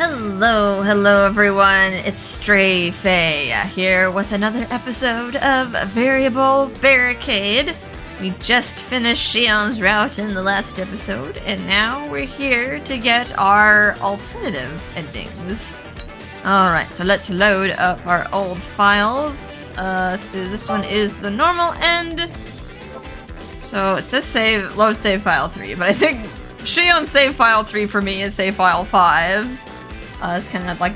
Hello everyone, it's Stray Faye here with another episode of Variable Barricade. We just finished Shion's route in the last episode, and now we're here to get our alternative endings. Alright, so let's load up our old files. So this one is the normal end. So it says load save file 3, but I think Shion's save file 3 for me is save file 5. It's kind of like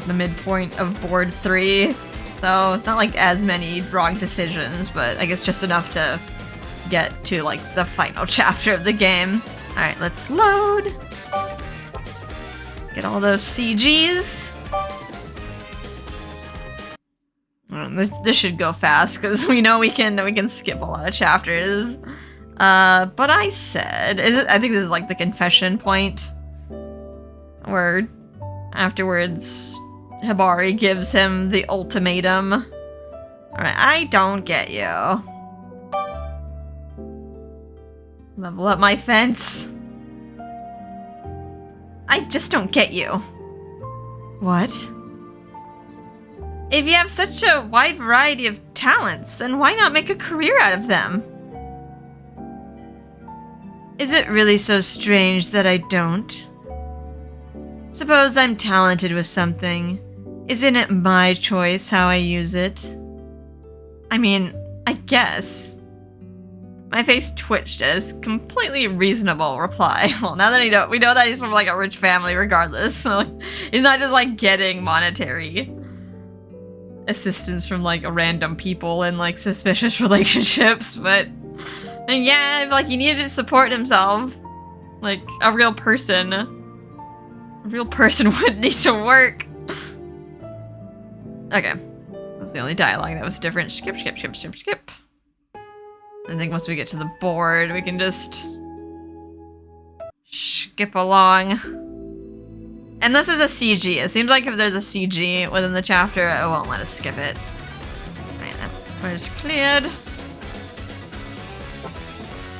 the midpoint of board 3, so it's not like as many wrong decisions, but I guess just enough to get to like the final chapter of the game. Alright, let's load. Get all those CGs. This should go fast, because we know we can skip a lot of chapters. But I said, I think this is like the confession point, where afterwards, Hibari gives him the ultimatum. Alright, I don't get you. Level up my fence. I just don't get you. What? If you have such a wide variety of talents, then why not make a career out of them? Is it really so strange that I don't? Suppose I'm talented with something. Isn't it my choice how I use it? I mean, I guess. My face twitched at his completely reasonable reply. Well, now that we know that he's from like a rich family regardless. So like, he's not just like getting monetary assistance from like random people in like suspicious relationships, but and yeah, if, like he needed to support himself, like a real person. A real person would need to work. Okay. That's the only dialogue that was different. Skip. I think once we get to the board, we can just skip along. And this is a CG. It seems like if there's a CG within the chapter, it won't let us skip it. Right, that part's cleared.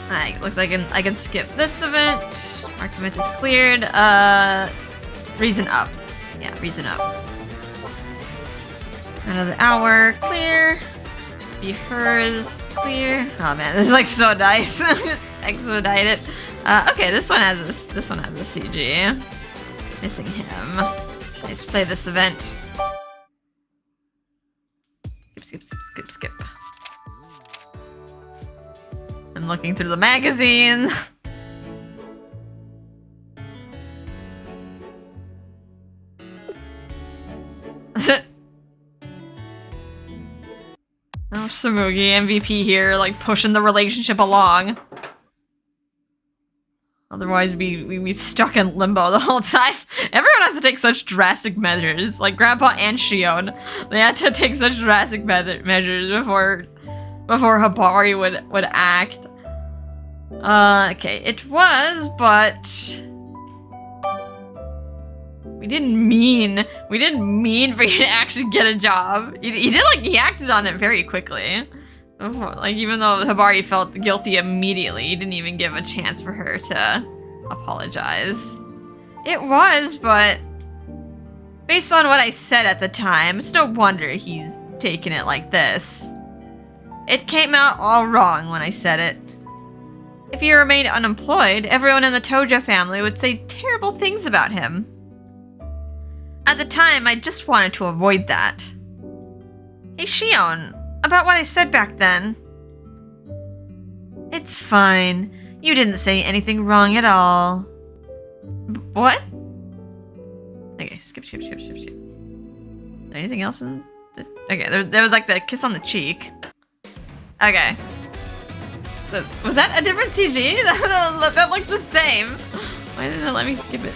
Alright, looks like I can skip this event. Mark event is cleared. Reason up. Yeah, reason up. Another hour, clear. Be hers, clear. Oh man, this is like so nice. Expedite it. Okay, this one has a CG. Missing him. Let's play this event. Skip. I'm looking through the magazine. Oh, Samugi, MVP here, like pushing the relationship along. Otherwise, we stuck in limbo the whole time. Everyone has to take such drastic measures. Like Grandpa and Shion, they had to take such drastic measures before Hibari would act. Okay, it was, but we didn't mean for you to actually get a job. He acted on it very quickly. Like, even though Hibari felt guilty immediately, he didn't even give a chance for her to apologize. It was, but based on what I said at the time, it's no wonder he's taking it like this. It came out all wrong when I said it. If he remained unemployed, everyone in the Toja family would say terrible things about him. At the time, I just wanted to avoid that. Hey Shion, about what I said back then. It's fine. You didn't say anything wrong at all. What? Okay, skip. Is there anything else in the... Okay, there was like the kiss on the cheek. Okay. Was that a different CG? That looked the same. Why didn't it let me skip it?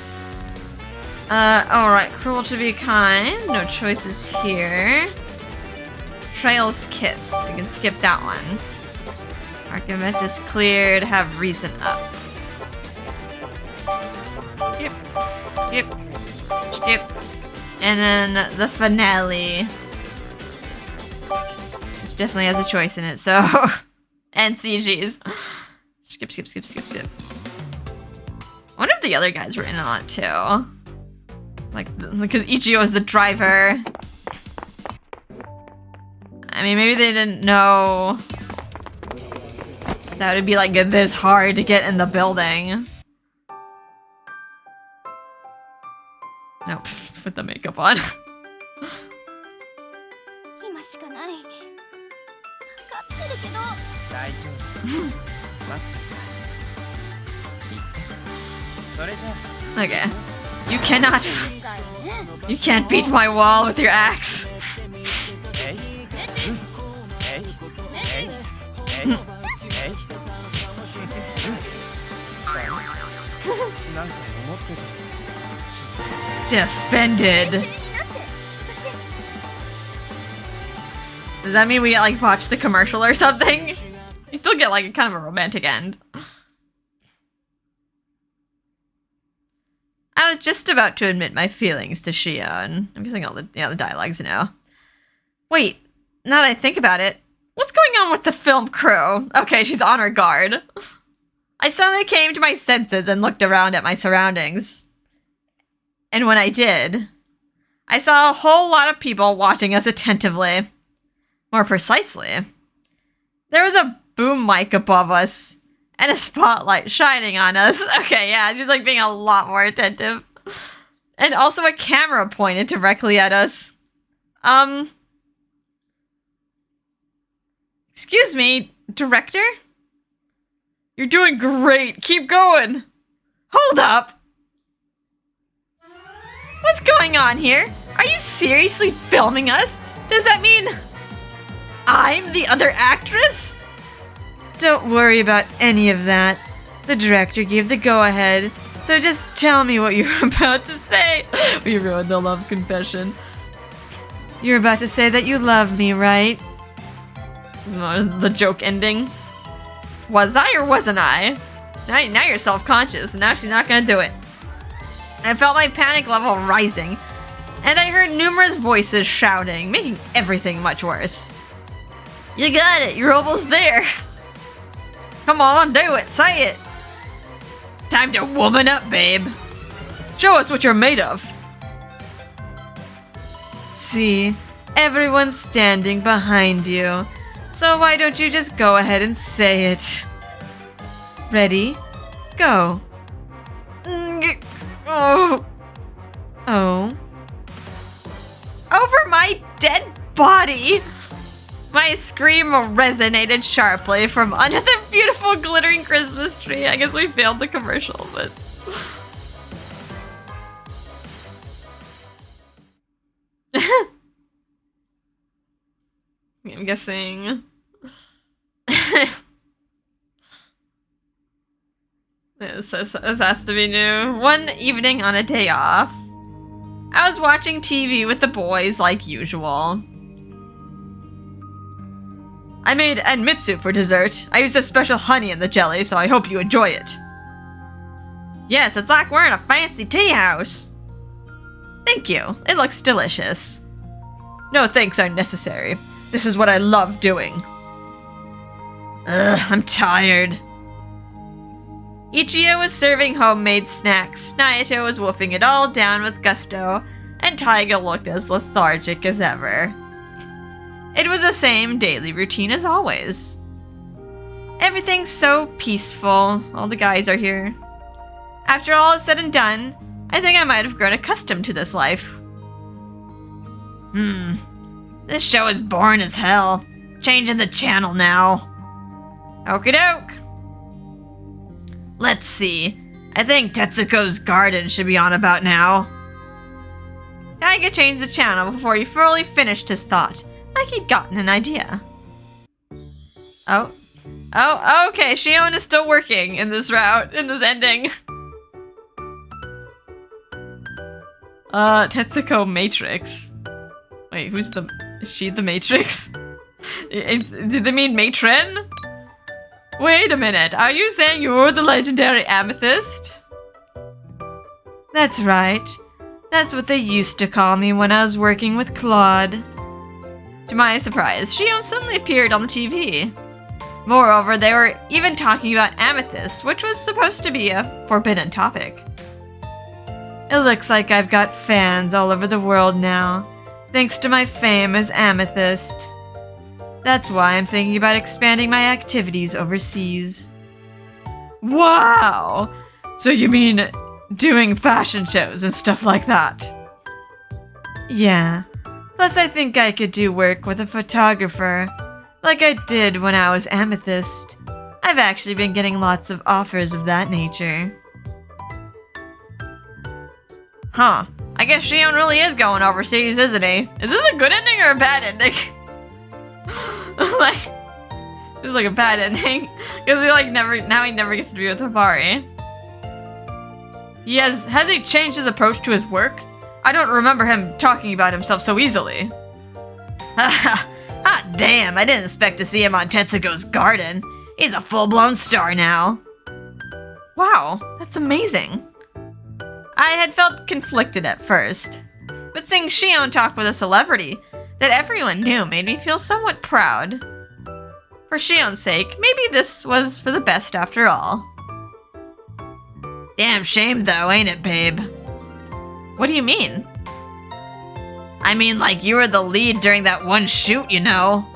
Alright, cruel to be kind. No choices here. Trail's kiss. We can skip that one. Argument is cleared. Have reason up. Skip. And then the finale. Which definitely has a choice in it, so... and CGs. Skip. I wonder if the other guys were in on it too. Like, because Ichio is the driver. I mean, maybe they didn't know that would be like this hard to get in the building. No, put the makeup on. Okay. You cannot. You can't beat my wall with your axe. Defended. Does that mean we like watch the commercial or something? You still get like kind of a romantic end. I was just about to admit my feelings to Shion. I'm guessing all the dialogues now. Wait, now that I think about it, what's going on with the film crew? Okay, she's on her guard. I suddenly came to my senses and looked around at my surroundings. And when I did, I saw a whole lot of people watching us attentively. More precisely, there was a boom mic above us and a spotlight shining on us. Okay, yeah, she's like being a lot more attentive. And also a camera pointed directly at us. Excuse me, director? You're doing great. Keep going. Hold up. What's going on here? Are you seriously filming us? Does that mean I'm the other actress? Don't worry about any of that. The director gave the go-ahead, so just tell me what you're about to say. We ruined the love confession. You're about to say that you love me, right? The joke ending. Was I or wasn't I? Now you're self-conscious, and now she's not gonna do it. I felt my panic level rising, and I heard numerous voices shouting, making everything much worse. You got it, you're almost there. Come on, do it, say it. Time to woman up, babe. Show us what you're made of. See, everyone's standing behind you. So why don't you just go ahead and say it? Ready? Go. Oh. Oh. Over my dead body! My scream resonated sharply from under the beautiful glittering Christmas tree. I guess we failed the commercial, but... I'm guessing... This has to be new. One evening on a day off, I was watching TV with the boys like usual. I made anmitsu for dessert. I used a special honey in the jelly, so I hope you enjoy it. Yes, it's like we're in a fancy tea house. Thank you. It looks delicious. No thanks are necessary. This is what I love doing. Ugh, I'm tired. Ichio was serving homemade snacks, Naito was wolfing it all down with gusto, and Taiga looked as lethargic as ever. It was the same daily routine as always. Everything's so peaceful. All the guys are here. After all is said and done, I think I might have grown accustomed to this life. This show is boring as hell. Changing the channel now. Okie doke. Let's see. I think Tetsuko's Garden should be on about now. Taiga changed the channel before he fully finished his thought, like he'd gotten an idea. Oh, okay, Shion is still working in this route, in this ending. Tetsuko Matrix. Wait, is she the Matrix? Did they mean matron? Wait a minute, are you saying you're the legendary Amethyst? That's right. That's what they used to call me when I was working with Claude. To my surprise, Shion suddenly appeared on the TV. Moreover, they were even talking about Amethyst, which was supposed to be a forbidden topic. It looks like I've got fans all over the world now, thanks to my fame as Amethyst. That's why I'm thinking about expanding my activities overseas. Wow! So you mean doing fashion shows and stuff like that? Yeah. Plus I think I could do work with a photographer, like I did when I was Amethyst. I've actually been getting lots of offers of that nature. Huh. I guess Shion really is going overseas, isn't he? Is this a good ending or a bad ending? Like, this is like a bad ending. Because he never gets to be with Hibari. Has he changed his approach to his work? I don't remember him talking about himself so easily. Hot damn, I didn't expect to see him on Tetsugo's garden. He's a full-blown star now. Wow, that's amazing. I had felt conflicted at first, but seeing Shion talk with a celebrity that everyone knew made me feel somewhat proud. For Shion's sake, maybe this was for the best after all. Damn shame though, ain't it, babe? What do you mean? I mean, like, you were the lead during that one shoot, you know?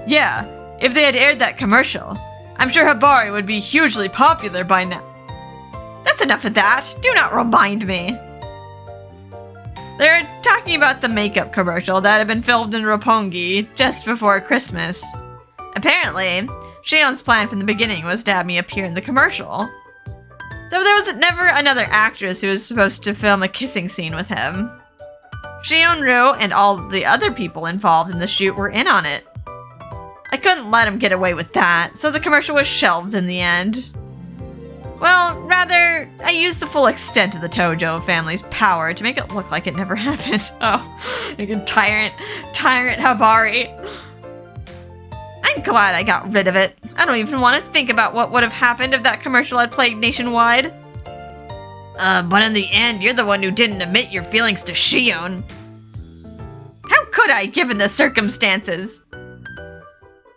Yeah, if they had aired that commercial, I'm sure Hibari would be hugely popular by now. That's enough of that. Do not remind me. They're talking about the makeup commercial that had been filmed in Roppongi just before Christmas. Apparently, Shion's plan from the beginning was to have me appear in the commercial. So there was never another actress who was supposed to film a kissing scene with him. Shion-Ryu and all the other people involved in the shoot were in on it. I couldn't let him get away with that, so the commercial was shelved in the end. Well, rather, I used the full extent of the Tojo family's power to make it look like it never happened. Oh, you can tyrant Hibari. I'm glad I got rid of it. I don't even want to think about what would have happened if that commercial had played nationwide. But in the end, you're the one who didn't admit your feelings to Shion. How could I, given the circumstances?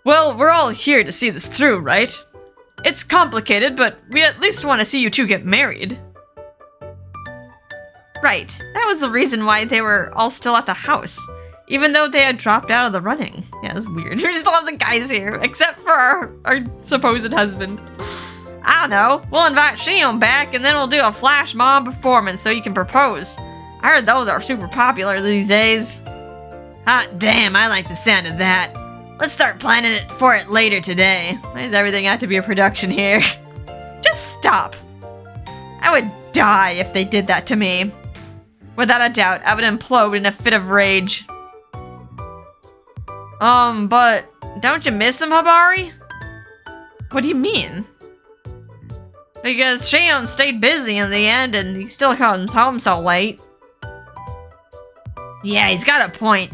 Well, we're all here to see this through, right? It's complicated, but we at least want to see you two get married. Right, that was the reason why they were all still at the house, even though they had dropped out of the running. Yeah, that's weird. We still have the guys here, except for our supposed husband. I don't know, we'll invite Shion back and then we'll do a flash mob performance so you can propose. I heard those are super popular these days. Hot damn, I like the sound of that. Let's start planning for it later today. Why does everything have to be a production here? Just stop. I would die if they did that to me. Without a doubt, I would implode in a fit of rage. But don't you miss him, Hibari? What do you mean? Because Shion stayed busy in the end and he still comes home so late. Yeah, he's got a point.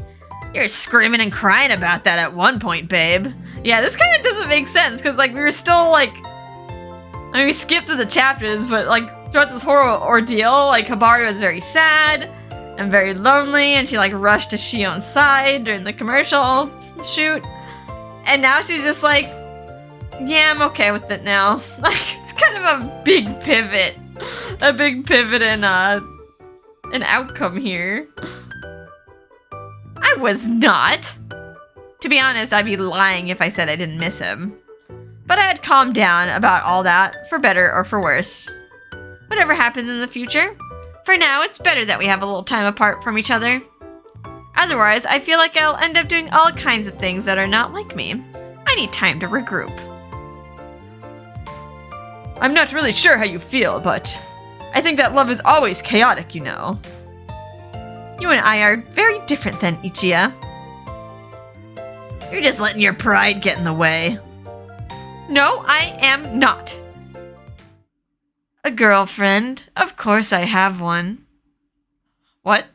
You're screaming and crying about that at one point, babe. Yeah, this kind of doesn't make sense, because, like, we were still, like... I mean, we skipped through the chapters, but, like, throughout this whole ordeal, like, Hibari was very sad and very lonely, and she, like, rushed to Shion's side during the commercial shoot. And now she's just like, yeah, I'm okay with it now. Like, it's kind of a big pivot. A big pivot in, an outcome here. I was not. To be honest, I'd be lying if I said I didn't miss him. But I had calmed down about all that, for better or for worse. Whatever happens in the future, for now it's better that we have a little time apart from each other. Otherwise, I feel like I'll end up doing all kinds of things that are not like me. I need time to regroup. I'm not really sure how you feel, but I think that love is always chaotic, you know. You and I are very different than Ichiya. You're just letting your pride get in the way. No, I am not. A girlfriend? Of course I have one. What?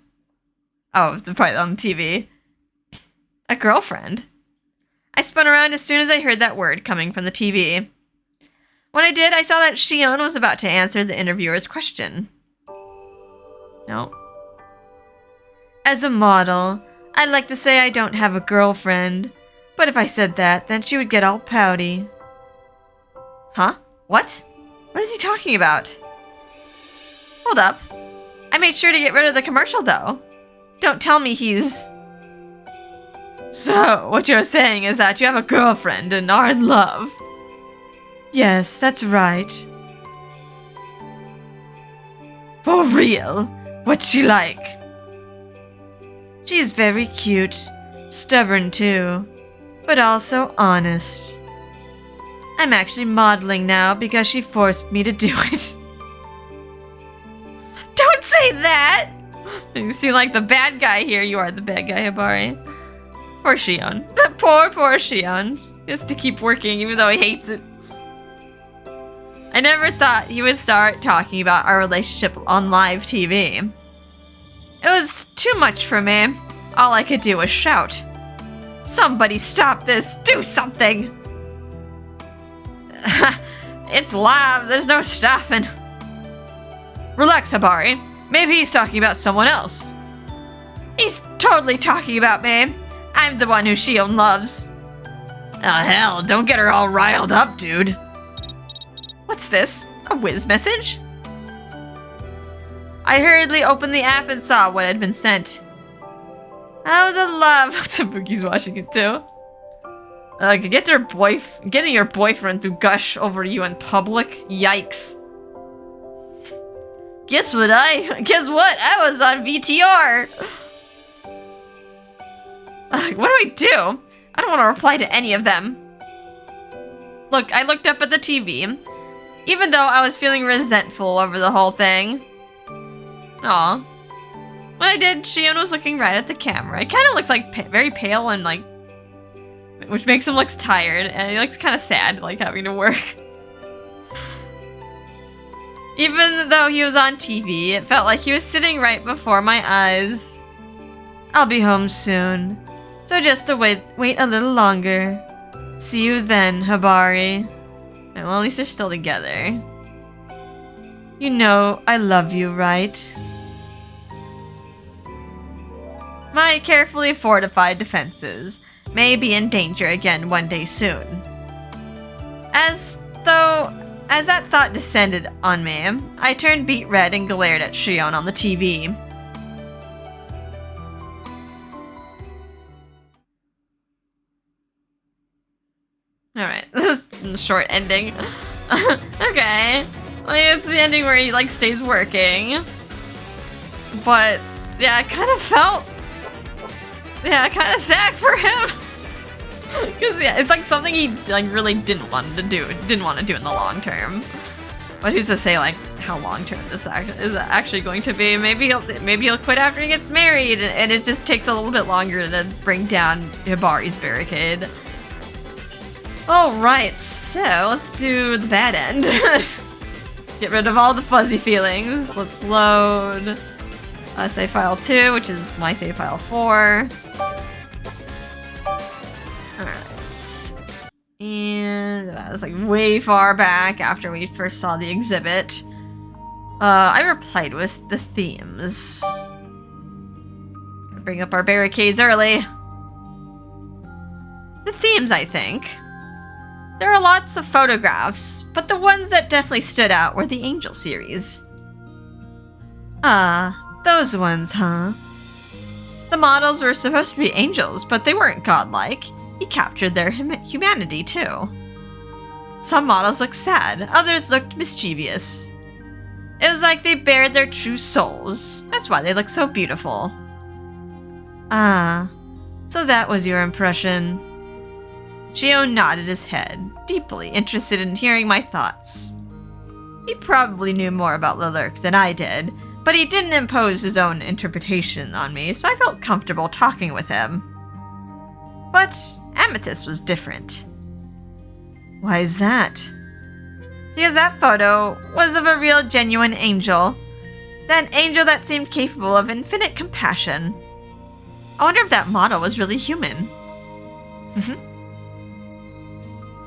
Oh, the part on TV. A girlfriend? I spun around as soon as I heard that word coming from the TV. When I did, I saw that Shion was about to answer the interviewer's question. No. As a model, I'd like to say I don't have a girlfriend, but if I said that, then she would get all pouty. Huh? What? What is he talking about? Hold up. I made sure to get rid of the commercial, though. Don't tell me he's... So, what you're saying is that you have a girlfriend and are in love? Yes, that's right. For real? What's she like? She's very cute, stubborn too, but also honest. I'm actually modeling now because she forced me to do it. Don't say that! You seem like the bad guy here. You are the bad guy, Hibari. Poor Shion. Poor Shion. He has to keep working even though he hates it. I never thought he would start talking about our relationship on live TV. It was too much for me. All I could do was shout. Somebody stop this! Do something! It's live, there's no stopping. Relax, Hibari. Maybe he's talking about someone else. He's totally talking about me. I'm the one who Shion loves. Oh hell, don't get her all riled up, dude. What's this? A whiz message? I hurriedly opened the app and saw what had been sent. I was in love. Tsubuki's watching it too. Getting your boyfriend to gush over you in public? Yikes. Guess what? I was on VTR. What do? I don't want to reply to any of them. Look, I looked up at the TV, even though I was feeling resentful over the whole thing. Aw. When I did, Shion was looking right at the camera. He kind of looks like very pale and like, which makes him look tired, and he looks kind of sad, like having to work. Even though he was on TV, it felt like he was sitting right before my eyes. I'll be home soon, so just to wait a little longer. See you then, Hibari. And well, at least they're still together. You know I love you, right? My carefully fortified defenses may be in danger again one day soon. As that thought descended on me, I turned beet red and glared at Shion on the TV. Alright, this is a short ending. Okay. Like, it's the ending where he, like, stays working. But, yeah, I kind of felt... Yeah, kind of sad for him. Because, yeah, it's like something he, like, really didn't want to do in the long term. But who's to say, like, how long term this is actually going to be? Maybe he'll quit after he gets married, and it just takes a little bit longer to bring down Hibari's barricade. Alright, so let's do the bad end. Get rid of all the fuzzy feelings. Let's load save file 2, which is my save file 4. Alright. And that was like way far back after we first saw the exhibit. I replied with the themes. Bring up our barricades early. The themes, I think. There are lots of photographs, but the ones that definitely stood out were the Angel series. Ah, those ones, huh? The models were supposed to be angels, but they weren't godlike. He captured their humanity, too. Some models looked sad, others looked mischievous. It was like they bared their true souls. That's why they looked so beautiful. Ah, so that was your impression. Shion nodded his head, deeply interested in hearing my thoughts. He probably knew more about Lilurk than I did, but he didn't impose his own interpretation on me, so I felt comfortable talking with him. But Amethyst was different. Why is that? Because that photo was of a real, genuine angel. That angel that seemed capable of infinite compassion. I wonder if that model was really human.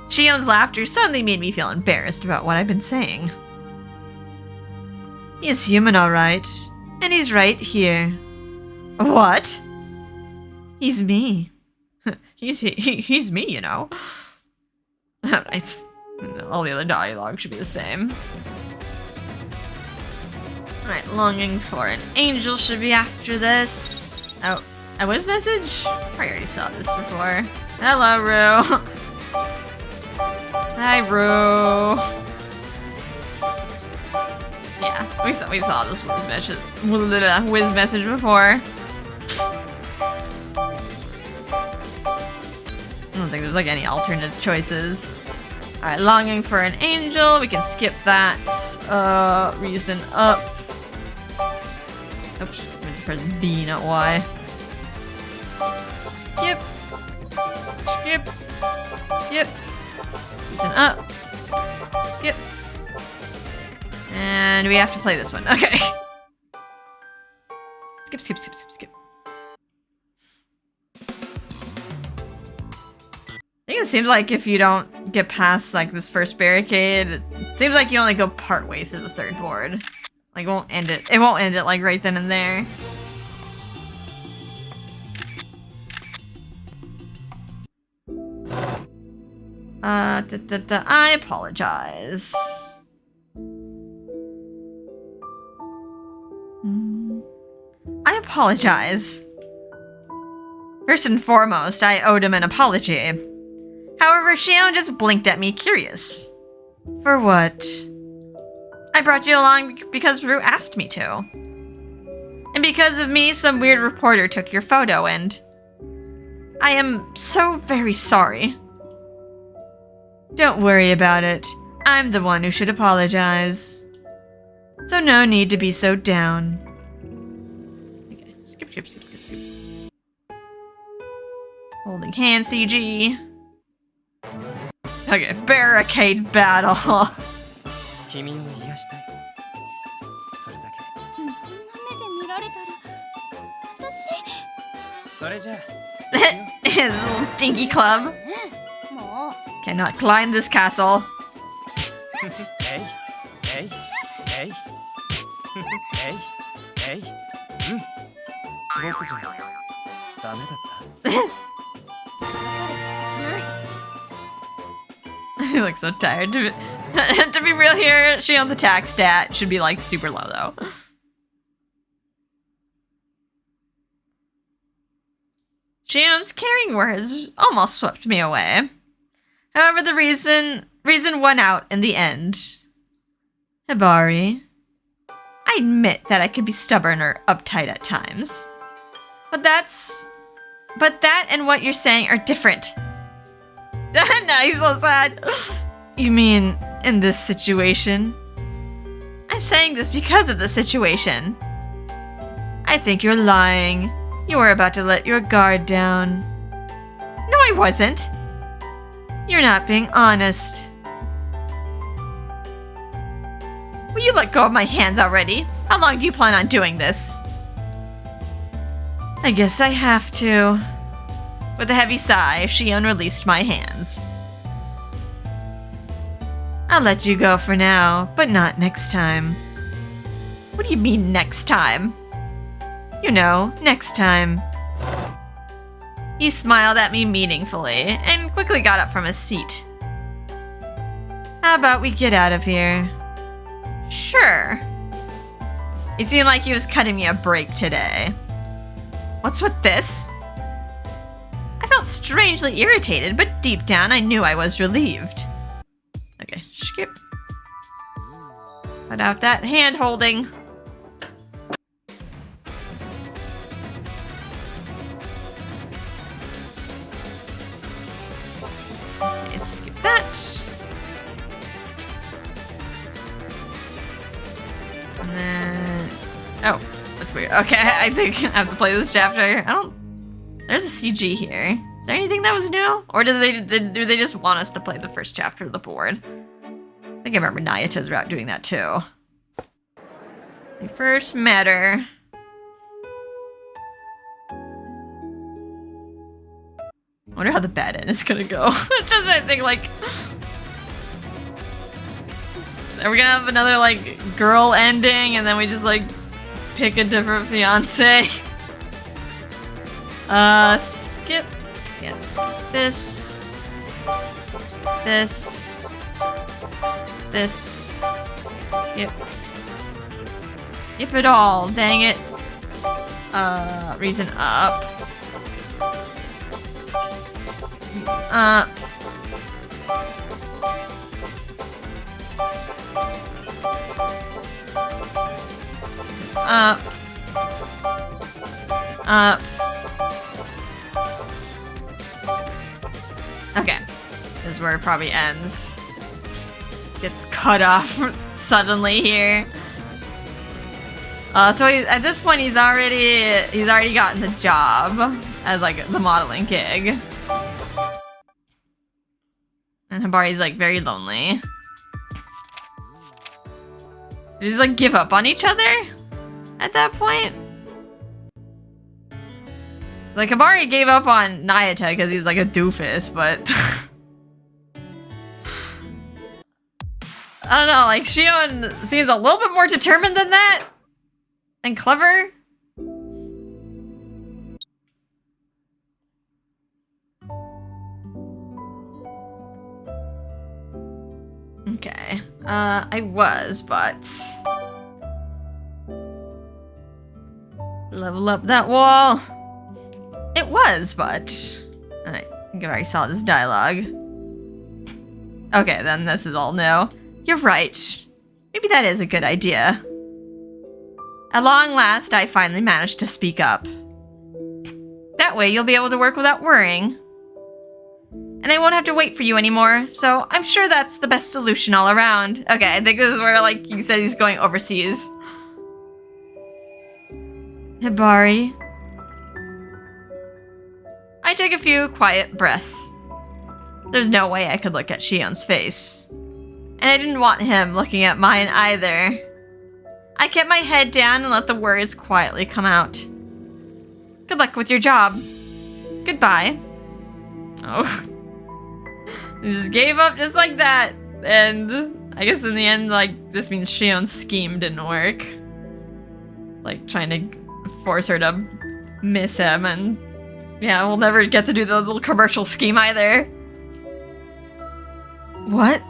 Shion's laughter suddenly made me feel embarrassed about what I've been saying. He's human, alright. And he's right here. What? He's me. He's me, you know. Alright. All the other dialogue should be the same. Alright, longing for an angel should be after this. Oh, a whiz message? I already saw this before. Hello, Rue. Hi, Rue. Yeah, we saw this whiz message before. I don't think there's like any alternate choices. Alright, longing for an angel. We can skip that. Reason up. Oops, I meant to press B, not Y. Skip. Skip. Skip. Reason up. Skip. And we have to play this one. Okay. Skip, skip, skip, skip, skip. I think it seems like if you don't get past like this first barricade, it seems like you only go part way through the third board. Like, it won't end it like right then and there. I apologize. I apologize. First and foremost, I owed him an apology. However, Shion just blinked at me curious. For what? I brought you along because Rue asked me to. And because of me, some weird reporter took your photo and... I am so very sorry. Don't worry about it. I'm the one who should apologize. So no need to be so down. Okay, skip, skip, skip, skip, skip. Holding hand CG. Okay, barricade battle. His little dinky club. Cannot climb this castle. Hey, hey, hey, hey, hey. He looks so tired. To be real here, Shion's attack stat should be like super low though. Shion's caring words almost swept me away. However, the reason won out in the end. Hibari, I admit that I can be stubborn or uptight at times. But that and what you're saying are different. No, he's so sad. You mean, in this situation? I'm saying this because of the situation. I think you're lying. You were about to let your guard down. No, I wasn't. You're not being honest. Will you let go of my hands already? How long do you plan on doing this? I guess I have to. With a heavy sigh, Shion released my hands. I'll let you go for now, but not next time. What do you mean, next time? You know, next time. He smiled at me meaningfully and quickly got up from his seat. How about we get out of here? Sure. He seemed like he was cutting me a break today. What's with this? I felt strangely irritated, but deep down I knew I was relieved. Okay, skip. Cut out that hand holding. Okay, skip that. And then... oh, that's weird. Okay, I think I have to play this chapter. There's a CG here. Is there anything that was new? Or do they just want us to play the first chapter of the board? I think I remember Nayata's route doing that too. We first met her. I wonder how the bad end is gonna go. Just I think like... are we gonna have another like girl ending and then we just like pick a different fiance? Skip. Yeah, skip this. Skip this. Skip this. Skip. Skip it all. Dang it. Reason up. Reason up. Up. Up. Okay. This is where it probably ends. Gets cut off suddenly here. So at this point he's already gotten the job as like the modeling gig. And Hibari's like very lonely. Did he like give up on each other at that point? Like Hibari gave up on Nayata because he was like a doofus, but I don't know, like Shion seems a little bit more determined than that. And clever? Okay. I was, but... Level up that wall. It was, but... I think I already saw this dialogue. Okay, then this is all new. You're right. Maybe that is a good idea. At long last, I finally managed to speak up. That way, you'll be able to work without worrying. And I won't have to wait for you anymore, so I'm sure that's the best solution all around. Okay, I think this is where, like, he said he's going overseas. Hibari. I took a few quiet breaths. There's no way I could look at Shion's face. And I didn't want him looking at mine either. I kept my head down and let the words quietly come out. Good luck with your job. Goodbye. Oh. He just gave up just like that. And I guess in the end, like, this means Shion's scheme didn't work. Like, trying to force her to miss him, and yeah, we'll never get to do the little commercial scheme either. What?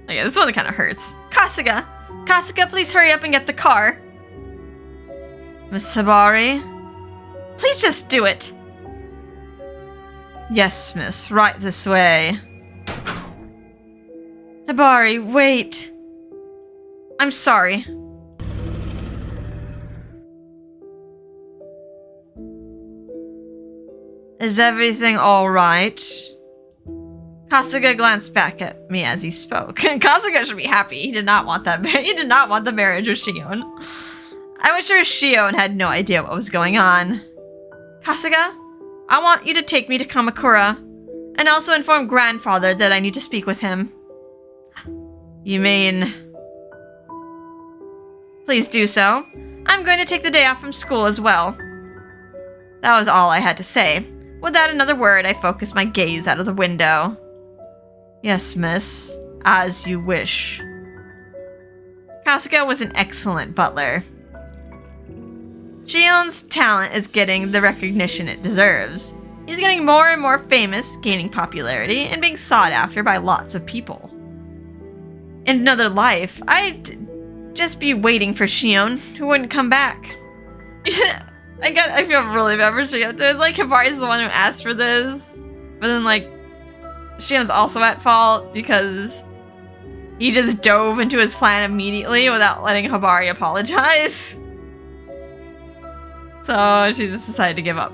Okay, this one kind of hurts. Kasuga! Kasuga, please hurry up and get the car. Miss Hibari? Please just do it. Yes, miss. Right this way. Hibari, wait. I'm sorry. Is everything all right? Kasuga glanced back at me as he spoke. Kasuga should be happy. He did not want that. He did not want the marriage with Shion. I was sure Shion had no idea what was going on. Kasuga, I want you to take me to Kamakura, and also inform grandfather that I need to speak with him. You mean... Please do so. I'm going to take the day off from school as well. That was all I had to say. Without another word, I focused my gaze out of the window. Yes, miss. As you wish. Kasuga was an excellent butler. Shion's talent is getting the recognition it deserves. He's getting more and more famous, gaining popularity, and being sought after by lots of people. In another life, I'd just be waiting for Shion, who wouldn't come back. I feel really bad for Shion, dude. Like, Hibari's the one who asked for this. But then, like, Shion's also at fault because he just dove into his plan immediately without letting Hibari apologize. So she just decided to give up.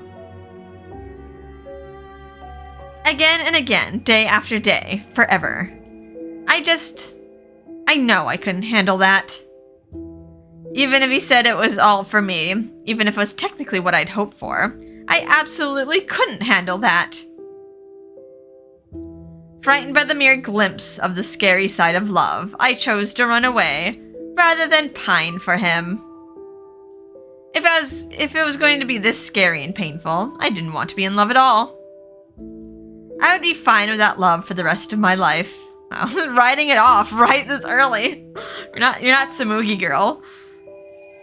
Again and again, day after day, forever. I know I couldn't handle that. Even if he said it was all for me, even if it was technically what I'd hoped for, I absolutely couldn't handle that. Frightened by the mere glimpse of the scary side of love, I chose to run away, rather than pine for him. If it was going to be this scary and painful, I didn't want to be in love at all. I would be fine without love for the rest of my life. Wow, writing it off right this early. You're not Samugi girl.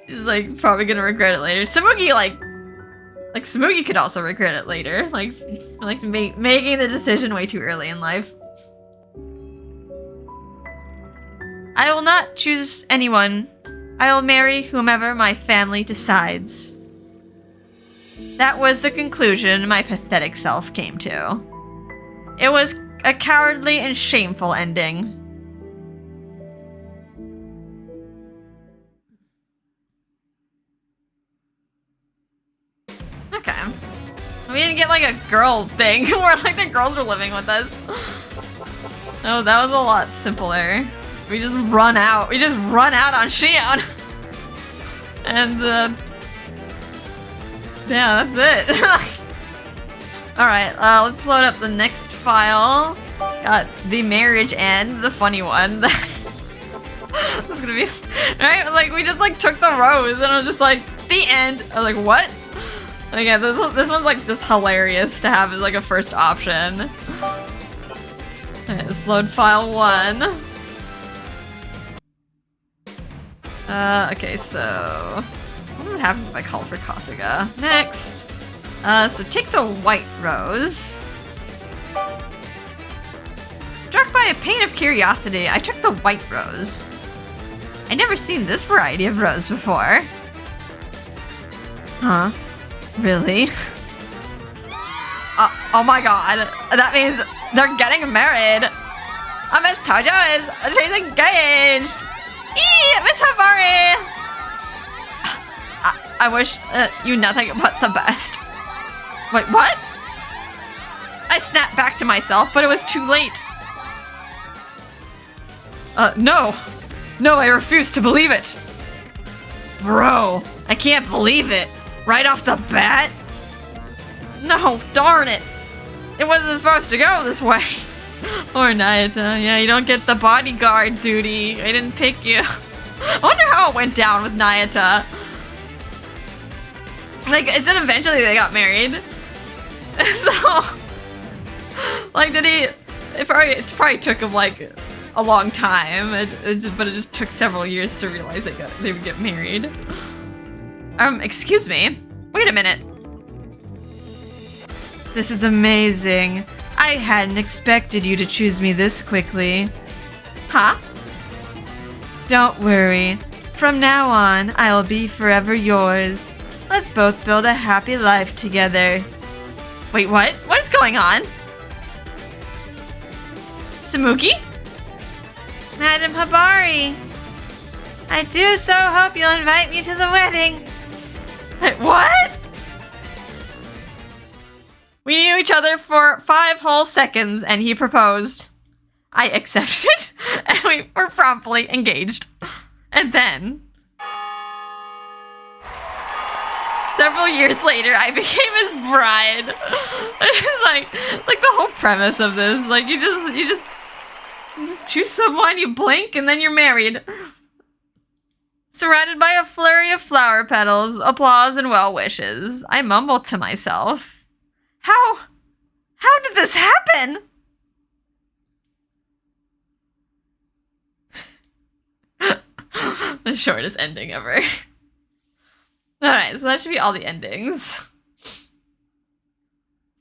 She's like probably gonna regret it later. Samugi like Samugi could also regret it later. Like making the decision way too early in life. I will not choose anyone I'll marry whomever my family decides. That was the conclusion my pathetic self came to. It was a cowardly and shameful ending. Okay. We didn't get like a girl thing where like the girls were living with us. Oh, that was a lot simpler. We just run out. We just run out on Shion. And yeah, that's it. Alright, let's load up the next file. Got the marriage end, the funny one. That's gonna be right. Like we just like took the rose and I was just like the end. I was like, what? Like, yeah, this one's like just hilarious to have as like a first option. Let's load file 1. Okay, so I wonder what happens if I call for Kasuga. Next. So take the white rose. Struck by a pain of curiosity, I took the white rose. I'd never seen this variety of rose before. Huh? Really? Oh my god. That means they're getting married. Miss Tojo she's engaged. Miss Habari! I wish you nothing but the best. Wait, what? I snapped back to myself, but it was too late. No. No, I refuse to believe it. Bro, I can't believe it. Right off the bat? No, darn it. It wasn't supposed to go this way. Poor Nayata. Yeah, you don't get the bodyguard duty. I didn't pick you. I wonder how it went down with Nayata. Like, is it eventually they got married? So, like, did he... It probably took him, like, a long time. But it just took several years to realize they would get married. Excuse me. Wait a minute. This is amazing. I hadn't expected you to choose me this quickly. Huh? Don't worry. From now on, I will be forever yours. Let's both build a happy life together. Wait, what? What is going on? Samuki? Madam Habari. I do so hope you'll invite me to the wedding. Wait, what? We knew each other for 5 whole seconds and he proposed. I accepted and we were promptly engaged. And then, several years later, I became his bride. It's like the whole premise of this. Like you just choose someone, you blink, and then you're married. Surrounded by a flurry of flower petals, applause, and well wishes, I mumbled to myself. How did this happen? The shortest ending ever. Alright, so that should be all the endings.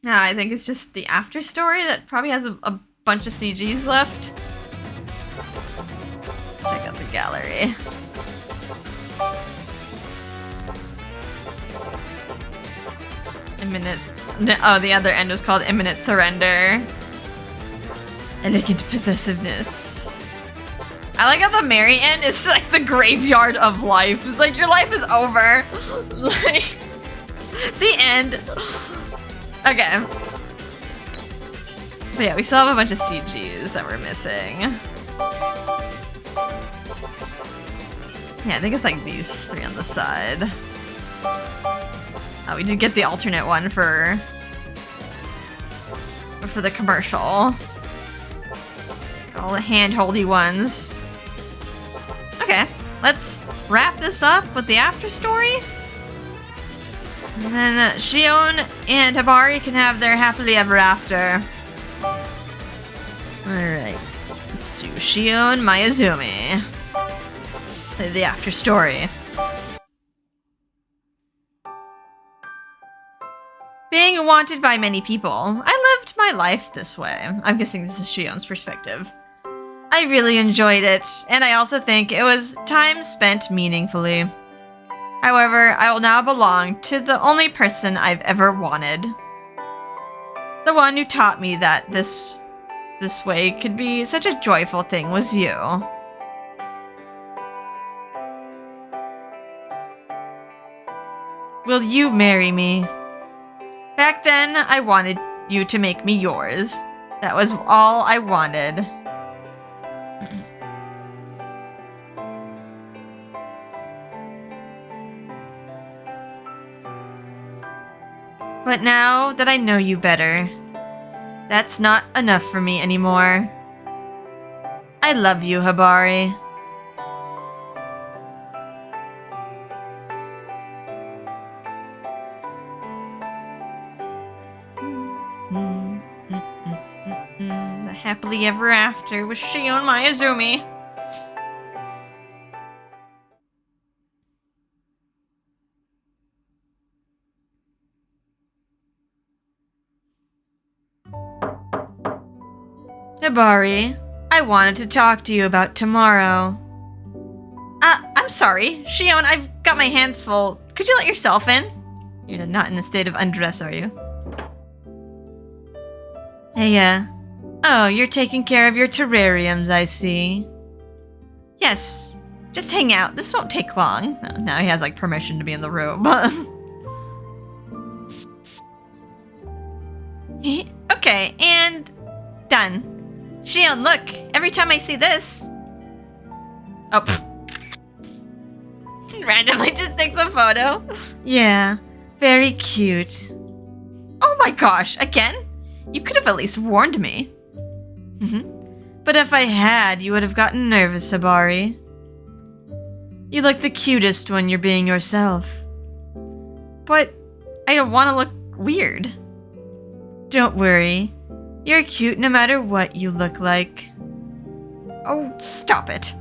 Now I think it's just the after story that probably has a bunch of CGs left. Check out the gallery. Oh, the other end was called Imminent Surrender. Elegant Possessiveness. I like how the merry end is like the graveyard of life. It's like your life is over. Like the end. Okay. But yeah, we still have a bunch of CGs that we're missing. Yeah, I think it's like these 3 on the side. Oh, we did get the alternate one for the commercial. All the hand-holdy ones. Okay, let's wrap this up with the after story. And then Shion and Habari can have their happily ever after. Alright, let's do Shion Mayuzumi. Play the after story. Being wanted by many people, I lived my life this way. I'm guessing this is Shion's perspective. I really enjoyed it, and I also think it was time spent meaningfully. However, I will now belong to the only person I've ever wanted. The one who taught me that this way could be such a joyful thing was you. Will you marry me? Back then, I wanted you to make me yours. That was all I wanted. But now that I know you better, that's not enough for me anymore. I love you, Hibari. The happily ever after with Shion Mayazumi. Hibari, I wanted to talk to you about tomorrow. I'm sorry. Shion, I've got my hands full. Could you let yourself in? You're not in a state of undress, are you? Hey, oh, you're taking care of your terrariums, I see. Yes, just hang out. This won't take long. Oh, now he has, like, permission to be in the room. Okay, and done. Shion, look, every time I see this... Oh, pfft. Randomly just takes a photo. Yeah, very cute. Oh my gosh, again? You could have at least warned me. But if I had, you would have gotten nervous, Hibari. You look the cutest when you're being yourself. But I don't want to look weird. Don't worry. You're cute no matter what you look like. Oh, stop it.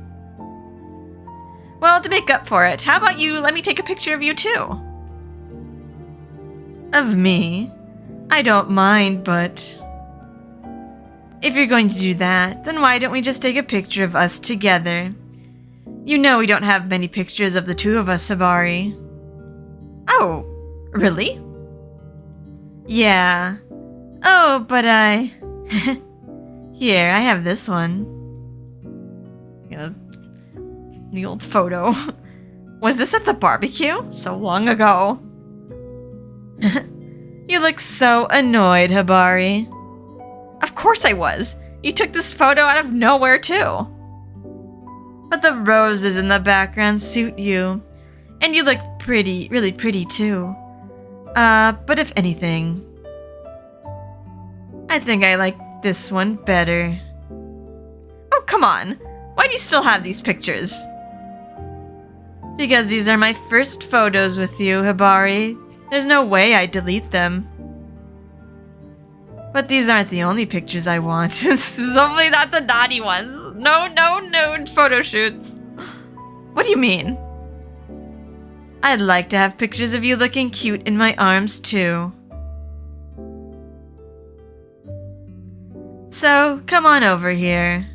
Well, to make up for it, how about you let me take a picture of you too? Of me? I don't mind, but... If you're going to do that, then why don't we just take a picture of us together? You know we don't have many pictures of the two of us, Hibari. Oh, really? Yeah. Oh, but I... Here, I have this one. Yeah, the old photo. Was this at the barbecue? So long ago. You look so annoyed, Hibari. Of course I was. You took this photo out of nowhere, too. But the roses in the background suit you. And you look pretty, really pretty, too. But if anything... I think I like this one better. Oh, come on. Why do you still have these pictures? Because these are my first photos with you, Hibari. There's no way I'd delete them. But these aren't the only pictures I want. Hopefully not the naughty ones. No photo shoots. What do you mean? I'd like to have pictures of you looking cute in my arms, too. So, come on over here.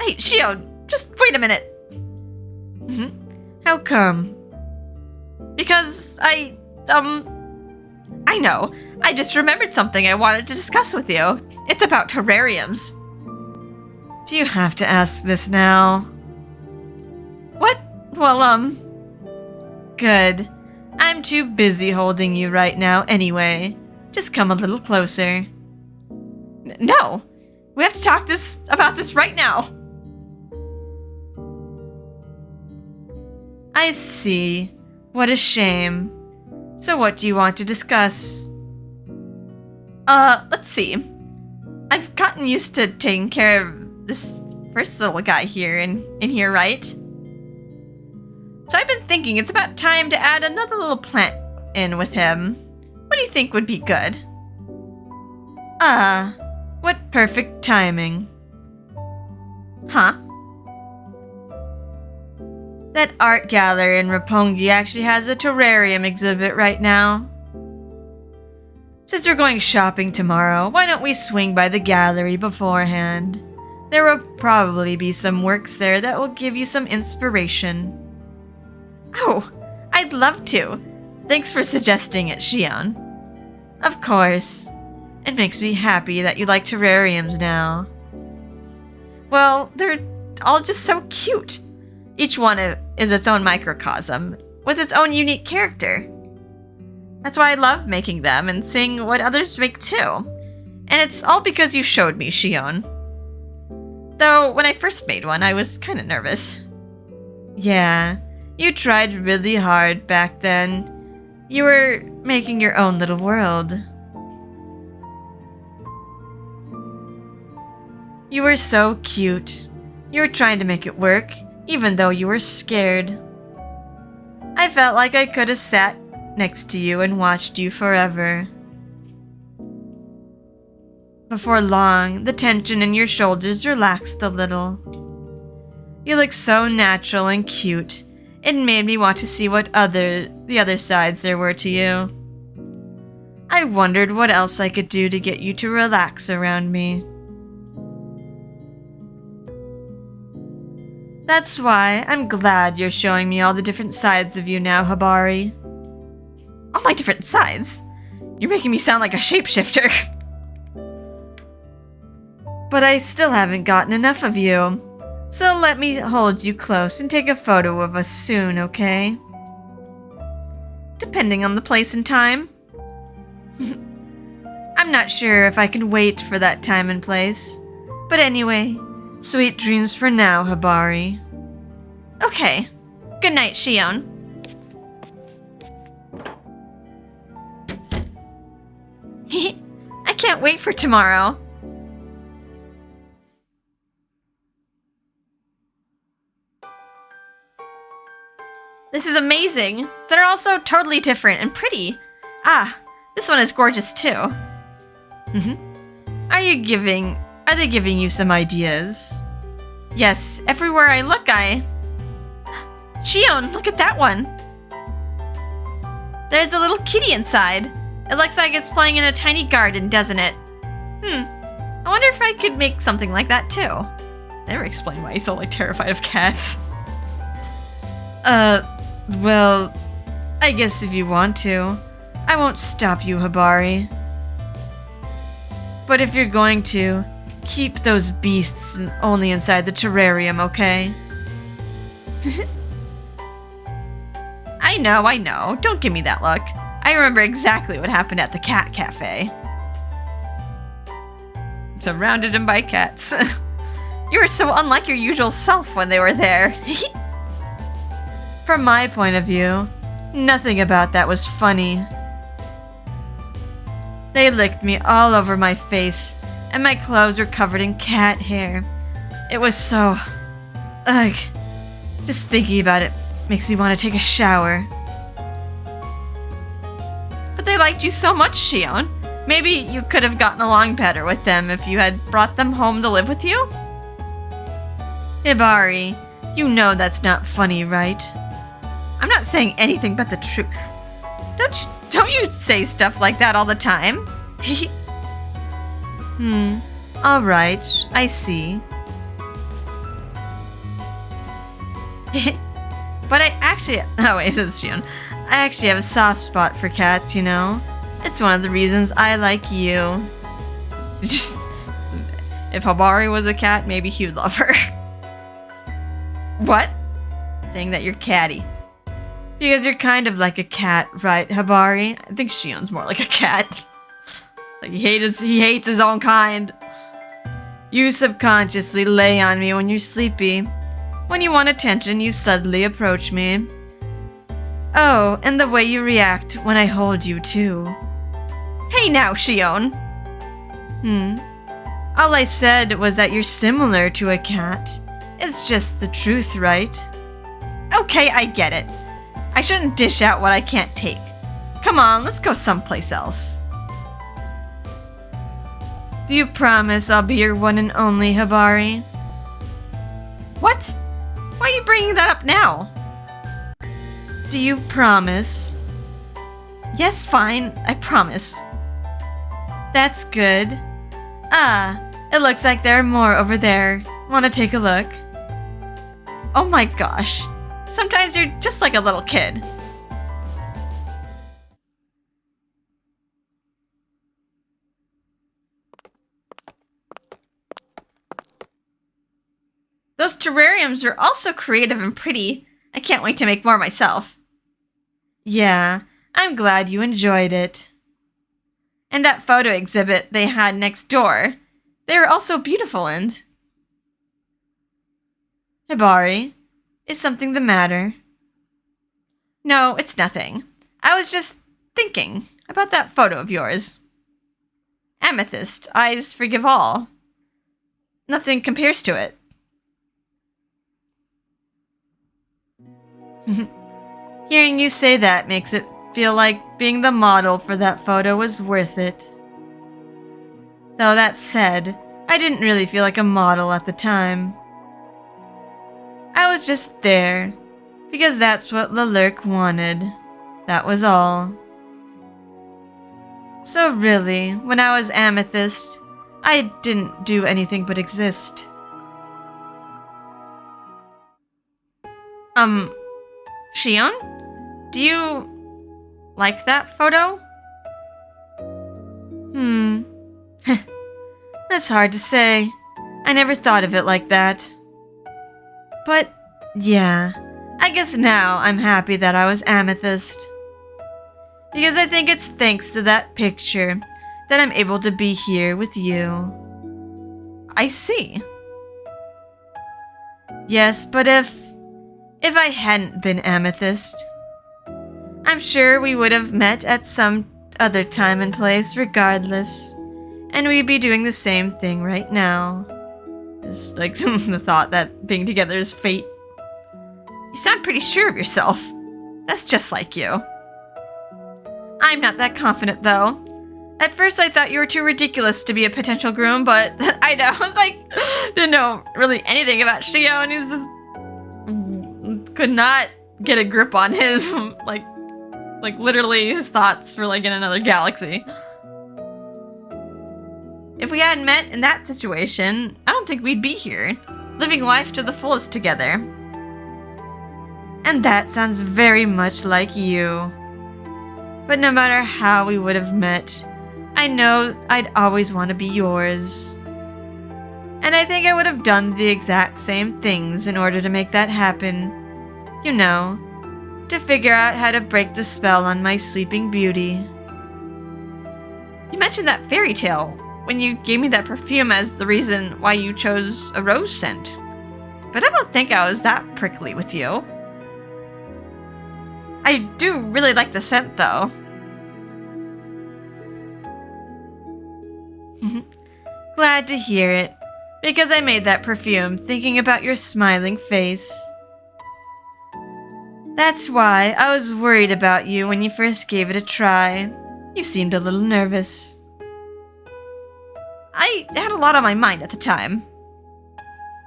Hey, Shion, just wait a minute. How come? Because I know. I just remembered something I wanted to discuss with you. It's about terrariums. Do you have to ask this now? What? Well, good. I'm too busy holding you right now anyway. Just come a little closer. No! We have to talk about this right now! I see. What a shame. So what do you want to discuss? Let's see. I've gotten used to taking care of this first little guy here in here, right? So I've been thinking it's about time to add another little plant in with him. What do you think would be good? Ah, what perfect timing. Huh? That art gallery in Roppongi actually has a terrarium exhibit right now. Since you're going shopping tomorrow, why don't we swing by the gallery beforehand? There will probably be some works there that will give you some inspiration. Oh, I'd love to. Thanks for suggesting it, Shion. Of course. It makes me happy that you like terrariums now. Well, they're all just so cute. Each one is its own microcosm, with its own unique character. That's why I love making them and seeing what others make too. And it's all because you showed me, Shion. Though, when I first made one, I was kind of nervous. Yeah, you tried really hard back then. You were making your own little world. You were so cute. You were trying to make it work, even though you were scared. I felt like I could have sat next to you and watched you forever. Before long, the tension in your shoulders relaxed a little. You looked so natural and cute. It made me want to see what the other sides there were to you. I wondered what else I could do to get you to relax around me. That's why I'm glad you're showing me all the different sides of you now, Hibari. All my different sides? You're making me sound like a shapeshifter. But I still haven't gotten enough of you. So let me hold you close and take a photo of us soon, okay? Depending on the place and time. I'm not sure if I can wait for that time and place. But anyway, sweet dreams for now, Hibari. Okay. Good night, Shion. I can't wait for tomorrow. This is amazing. They're all so totally different and pretty. Ah, this one is gorgeous too. Are they giving you some ideas? Yes, everywhere I look, Shion, look at that one. There's a little kitty inside. It looks like it's playing in a tiny garden, doesn't it? I wonder if I could make something like that too. Never explain why he's so terrified of cats. Well, I guess if you want to. I won't stop you, Hibari. But if you're going to, keep those beasts only inside the terrarium, okay? I know. Don't give me that look. I remember exactly what happened at the cat cafe. Surrounded him by cats. You were so unlike your usual self when they were there. From my point of view, nothing about that was funny. They licked me all over my face, and my clothes were covered in cat hair. It was so... ugh. Just thinking about it makes me want to take a shower. But they liked you so much, Shion. Maybe you could have gotten along better with them if you had brought them home to live with you? Hibari, you know that's not funny, right? I'm not saying anything but the truth. Don't you say stuff like that all the time? Alright, I see. But I actually... oh wait, this is Shion. I actually have a soft spot for cats, you know? It's one of the reasons I like you. Just... if Hibari was a cat, maybe he'd love her. What? Saying that you're catty. Because you're kind of like a cat, right, Hibari? I think Shion's more like a cat. Like he hates his own kind. You subconsciously lay on me when you're sleepy. When you want attention, you suddenly approach me. Oh, and the way you react when I hold you, too. Hey now, Shion! All I said was that you're similar to a cat. It's just the truth, right? Okay, I get it. I shouldn't dish out what I can't take. Come on, let's go someplace else. Do you promise I'll be your one and only, Hibari? What? Why are you bringing that up now? Do you promise? Yes, fine, I promise. That's good. Ah, it looks like there are more over there. Want to take a look? Oh my gosh. Sometimes you're just like a little kid. Those terrariums are also creative and pretty. I can't wait to make more myself. Yeah, I'm glad you enjoyed it. And that photo exhibit they had next door, they were also beautiful and... Hibari, is something the matter? No, it's nothing. I was just thinking about that photo of yours. Amethyst, eyes forgive all. Nothing compares to it. Hearing you say that makes it feel like being the model for that photo was worth it. Though that said, I didn't really feel like a model at the time. I was just there, because that's what Lalurk wanted. That was all. So really, when I was Amethyst, I didn't do anything but exist. Shion? Do you like that photo? That's hard to say. I never thought of it like that. But, yeah, I guess now I'm happy that I was Amethyst. Because I think it's thanks to that picture that I'm able to be here with you. I see. Yes, but if I hadn't been Amethyst, I'm sure we would have met at some other time and place regardless, and we'd be doing the same thing right now. Just like the thought that being together is fate. You sound pretty sure of yourself. That's just like you. I'm not that confident, though. At first I thought you were too ridiculous to be a potential groom, but I know, I was like, didn't know really anything about Shion, and he's just could not get a grip on his, like literally his thoughts were like in another galaxy. If we hadn't met in that situation, I don't think we'd be here, living life to the fullest together. And that sounds very much like you. But no matter how we would have met, I know I'd always want to be yours. And I think I would have done the exact same things in order to make that happen. You know, to figure out how to break the spell on my sleeping beauty. You mentioned that fairy tale when you gave me that perfume as the reason why you chose a rose scent. But I don't think I was that prickly with you. I do really like the scent, though. Glad to hear it, because I made that perfume thinking about your smiling face. That's why I was worried about you when you first gave it a try. You seemed a little nervous. I had a lot on my mind at the time.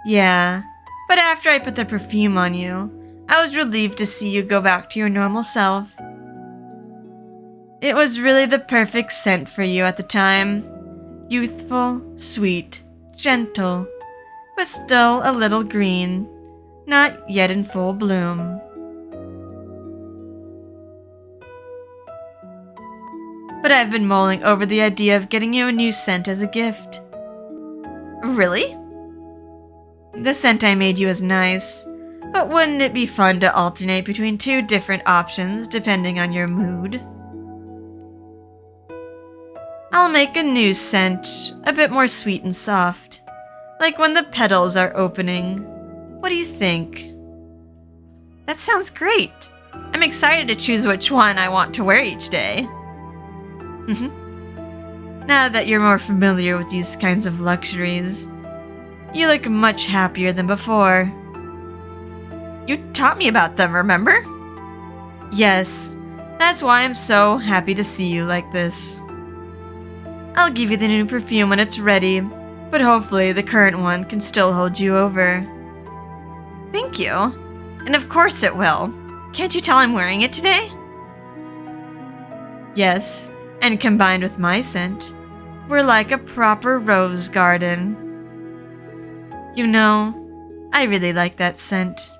Yeah, but after I put the perfume on you, I was relieved to see you go back to your normal self. It was really the perfect scent for you at the time. Youthful, sweet, gentle, but still a little green, not yet in full bloom. But I've been mulling over the idea of getting you a new scent as a gift. Really? The scent I made you is nice, but wouldn't it be fun to alternate between two different options depending on your mood? I'll make a new scent, a bit more sweet and soft, like when the petals are opening. What do you think? That sounds great. I'm excited to choose which one I want to wear each day. Now that you're more familiar with these kinds of luxuries, you look much happier than before. You taught me about them, remember? Yes, that's why I'm so happy to see you like this. I'll give you the new perfume when it's ready, but hopefully the current one can still hold you over. Thank you. And of course it will. Can't you tell I'm wearing it today? Yes, and combined with my scent, We're like a proper rose garden. You know, I really like that scent.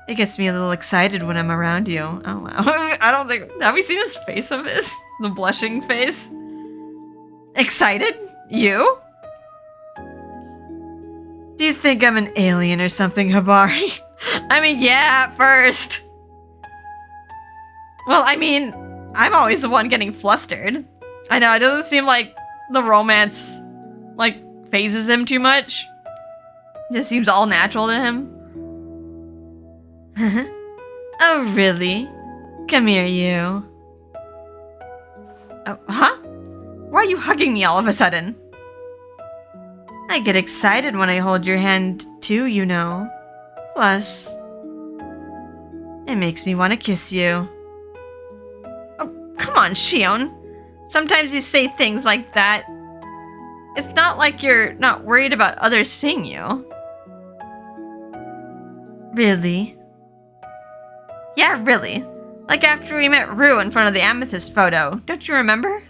It gets me a little excited when I'm around you. Oh wow. I don't think... Have we seen his face of his? The blushing face? Excited? You? Do you think I'm an alien or something, Hibari? I mean, yeah, at first. Well, I mean, I'm always the one getting flustered. I know, it doesn't seem like the romance, like, phases him too much. It just seems all natural to him. Oh, really? Come here, you. Oh, huh? Why are you hugging me all of a sudden? I get excited when I hold your hand, too, you know. Plus, it makes me want to kiss you. Oh, come on, Shion. Sometimes you say things like that. It's not like you're not worried about others seeing you. Really? Yeah, really. Like after we met Rue in front of the amethyst photo. Don't you remember?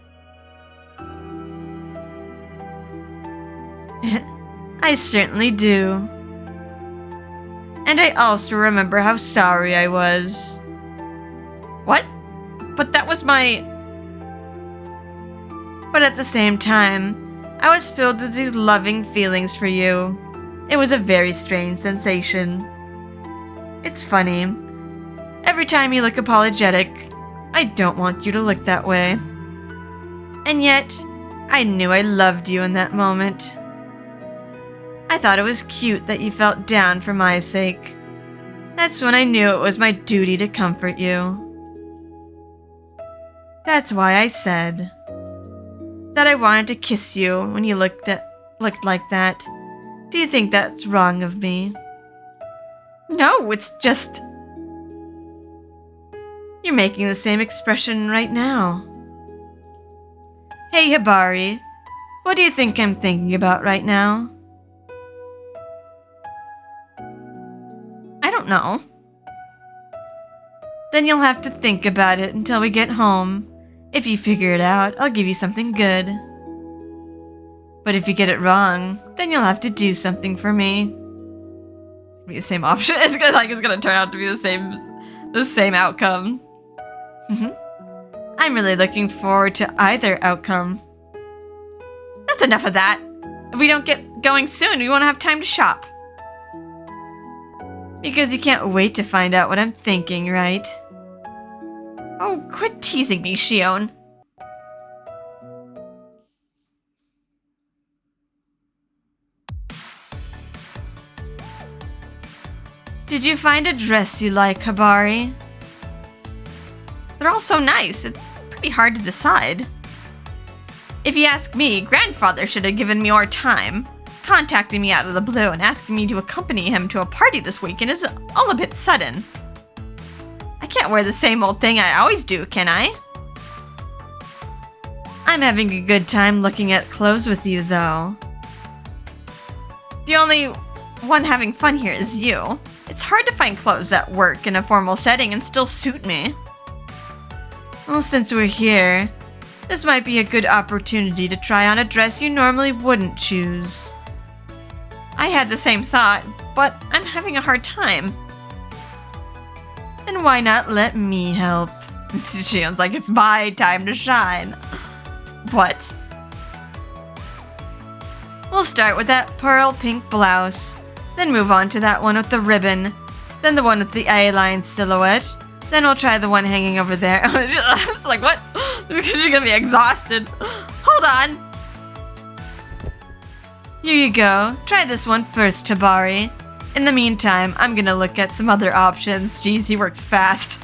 I certainly do. And I also remember how sorry I was. What? But that was my... But at the same time, I was filled with these loving feelings for you. It was a very strange sensation. It's funny. Every time you look apologetic, I don't want you to look that way. And yet, I knew I loved you in that moment. I thought it was cute that you felt down for my sake. That's when I knew it was my duty to comfort you. That's why I said that I wanted to kiss you when you looked like that. Do you think that's wrong of me? No, it's just... You're making the same expression right now. Hey, Hibari. What do you think I'm thinking about right now? I don't know. Then you'll have to think about it until we get home. If you figure it out, I'll give you something good. But if you get it wrong, then you'll have to do something for me. It'll be the same option. It's gonna turn out to be the same outcome. I'm really looking forward to either outcome. That's enough of that. If we don't get going soon, we won't have time to shop. Because you can't wait to find out what I'm thinking, right? Oh, quit teasing me, Shion. Did you find a dress you like, Hibari? They're all so nice, it's pretty hard to decide. If you ask me, Grandfather should have given me more time. Contacting me out of the blue and asking me to accompany him to a party this weekend is all a bit sudden. I can't wear the same old thing I always do, can I? I'm having a good time looking at clothes with you, though. The only one having fun here is you. It's hard to find clothes that work in a formal setting and still suit me. Well, since we're here, this might be a good opportunity to try on a dress you normally wouldn't choose. I had the same thought, but I'm having a hard time. Then why not let me help? Shion's like, it's my time to shine. What? We'll start with that pearl pink blouse, then move on to that one with the ribbon, then the one with the A-line silhouette, then we'll try the one hanging over there. It's like, what? She's gonna be exhausted. Hold on. Here you go. Try this one first, Hibari. In the meantime, I'm gonna look at some other options. Jeez, he works fast.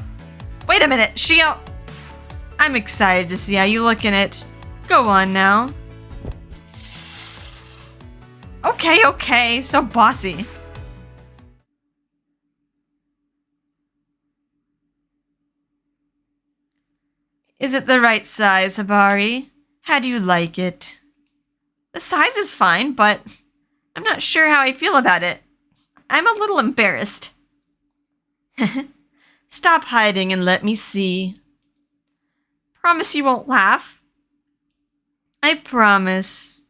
Wait a minute, Shion. I'm excited to see how you look in it. Go on now. Okay, so bossy. Is it the right size, Hibari? How do you like it? The size is fine, but I'm not sure how I feel about it. I'm a little embarrassed. Stop hiding and let me see. Promise you won't laugh. I promise.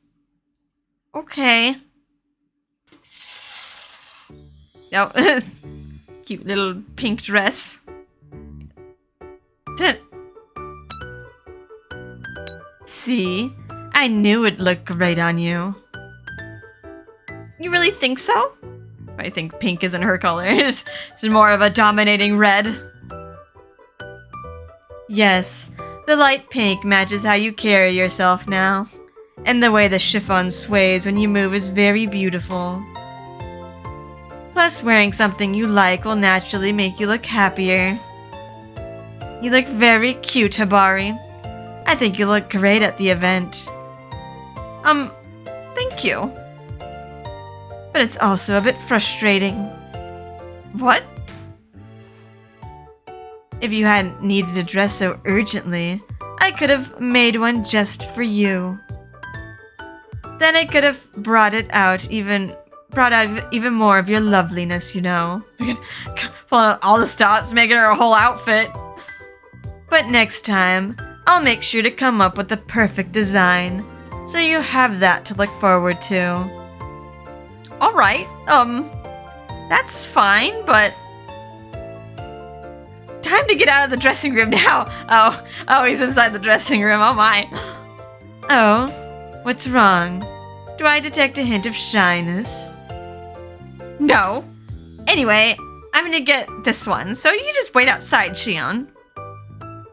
Okay. Oh, cute little pink dress. See? I knew it'd look great on you. You really think so? I think pink isn't her color. It's more of a dominating red. Yes, the light pink matches how you carry yourself now. And the way the chiffon sways when you move is very beautiful. Plus, wearing something you like will naturally make you look happier. You look very cute, Hibari. I think you look great at the event. Thank you. But it's also a bit frustrating. What? If you hadn't needed a dress so urgently, I could have made one just for you. Then I could have brought out even more of your loveliness, you know. Pulling out all the stops, making her a whole outfit. But next time, I'll make sure to come up with the perfect design, so you have that to look forward to. Alright, that's fine, but... Time to get out of the dressing room now. Oh, he's inside the dressing room, oh my. Oh, what's wrong? Do I detect a hint of shyness? No. Anyway, I'm gonna get this one, so you just wait outside, Shion.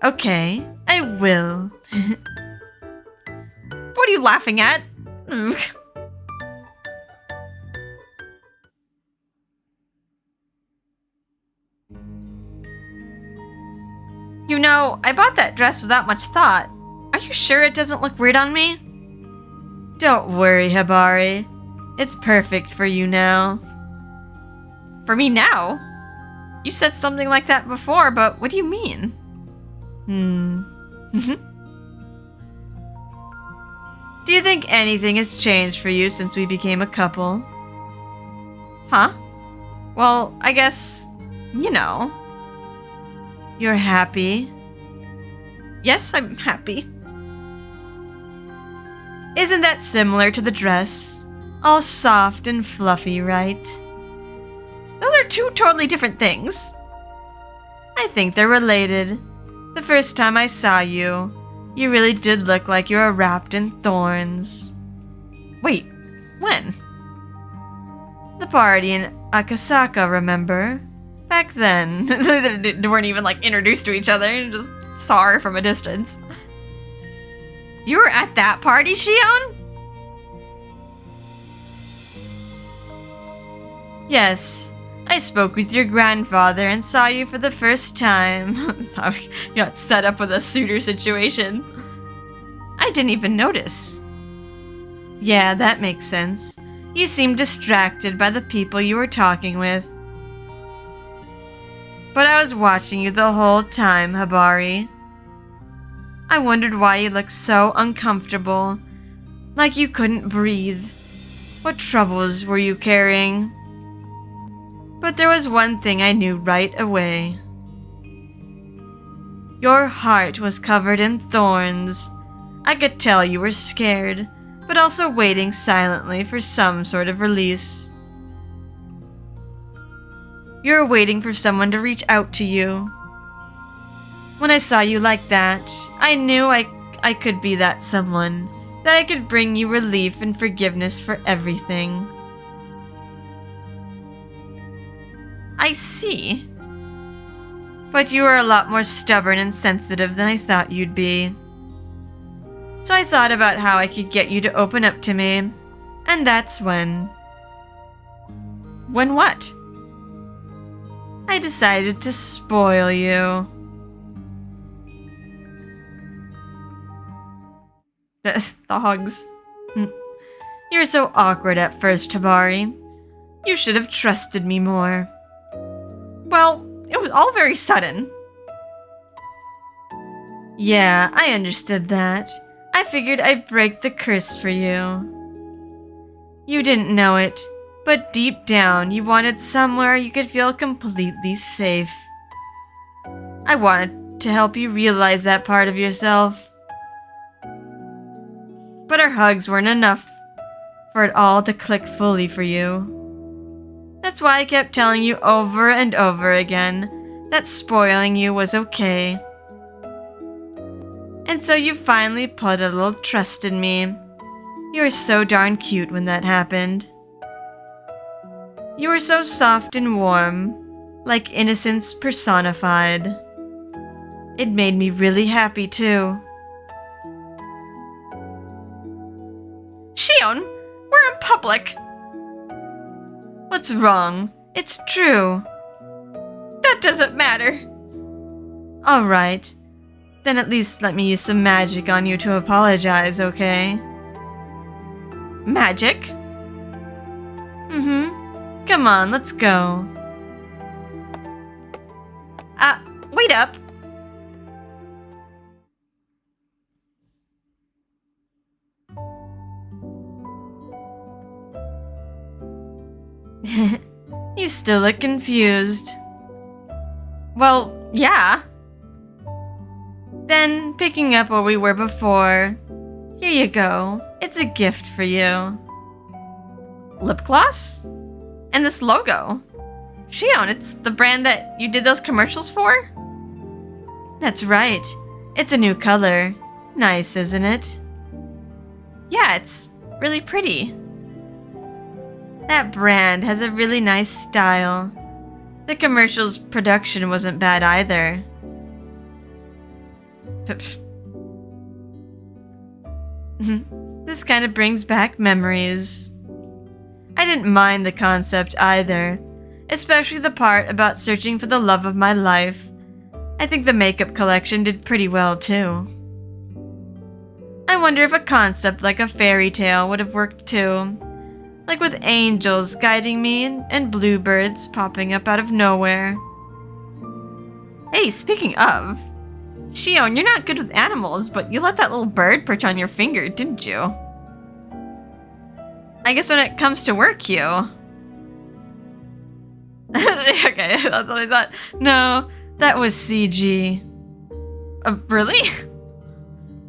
Okay, I will. What are you laughing at? You know, I bought that dress without much thought. Are you sure it doesn't look weird on me? Don't worry, Hibari. It's perfect for you now. For me now? You said something like that before, but what do you mean? Do you think anything has changed for you since we became a couple? Huh? Well, I guess, you know. You're happy? Yes, I'm happy. Isn't that similar to the dress? All soft and fluffy, right? Those are two totally different things. I think they're related. The first time I saw you, you really did look like you were wrapped in thorns. Wait, when? The party in Akasaka, remember? Back then, they weren't even like introduced to each other, you just saw her from a distance. You were at that party, Shion? Yes, I spoke with your grandfather and saw you for the first time. Sorry, you got set up with a suitor situation. I didn't even notice. Yeah, that makes sense. You seemed distracted by the people you were talking with. But I was watching you the whole time, Hibari. I wondered why you looked so uncomfortable, like you couldn't breathe. What troubles were you carrying? But there was one thing I knew right away. Your heart was covered in thorns. I could tell you were scared, but also waiting silently for some sort of release. You were waiting for someone to reach out to you. When I saw you like that, I knew I could be that someone, that I could bring you relief and forgiveness for everything. I see. But you were a lot more stubborn and sensitive than I thought you'd be. So I thought about how I could get you to open up to me, and that's when... When what? I decided to spoil you. The dogs. You were so awkward at first, Hibari. You should have trusted me more. Well, it was all very sudden. Yeah, I understood that. I figured I'd break the curse for you. You didn't know it, but deep down you wanted somewhere you could feel completely safe. I wanted to help you realize that part of yourself. But our hugs weren't enough for it all to click fully for you. That's why I kept telling you over and over again that spoiling you was okay. And so you finally put a little trust in me. You were so darn cute when that happened. You were so soft and warm, like innocence personified. It made me really happy too. Shion, we're in public. What's wrong? It's true. That doesn't matter. Alright. Then at least let me use some magic on you to apologize, okay? Magic? Mm-hmm. Come on, let's go. Wait up. You still look confused. Well, yeah. Then, picking up where we were before, here you go. It's a gift for you. Lip gloss? And this logo. Shion, it's the brand that you did those commercials for? That's right. It's a new color. Nice, isn't it? Yeah, it's really pretty. That brand has a really nice style. The commercial's production wasn't bad either. This kind of brings back memories. I didn't mind the concept either, especially the part about searching for the love of my life. I think the makeup collection did pretty well too. I wonder if a concept like a fairy tale would have worked too. Like with angels guiding me and bluebirds popping up out of nowhere. Hey, speaking of, Shion, you're not good with animals, but you let that little bird perch on your finger, didn't you? I guess when it comes to work, you... Okay, that's what I thought. No, that was CG. Really?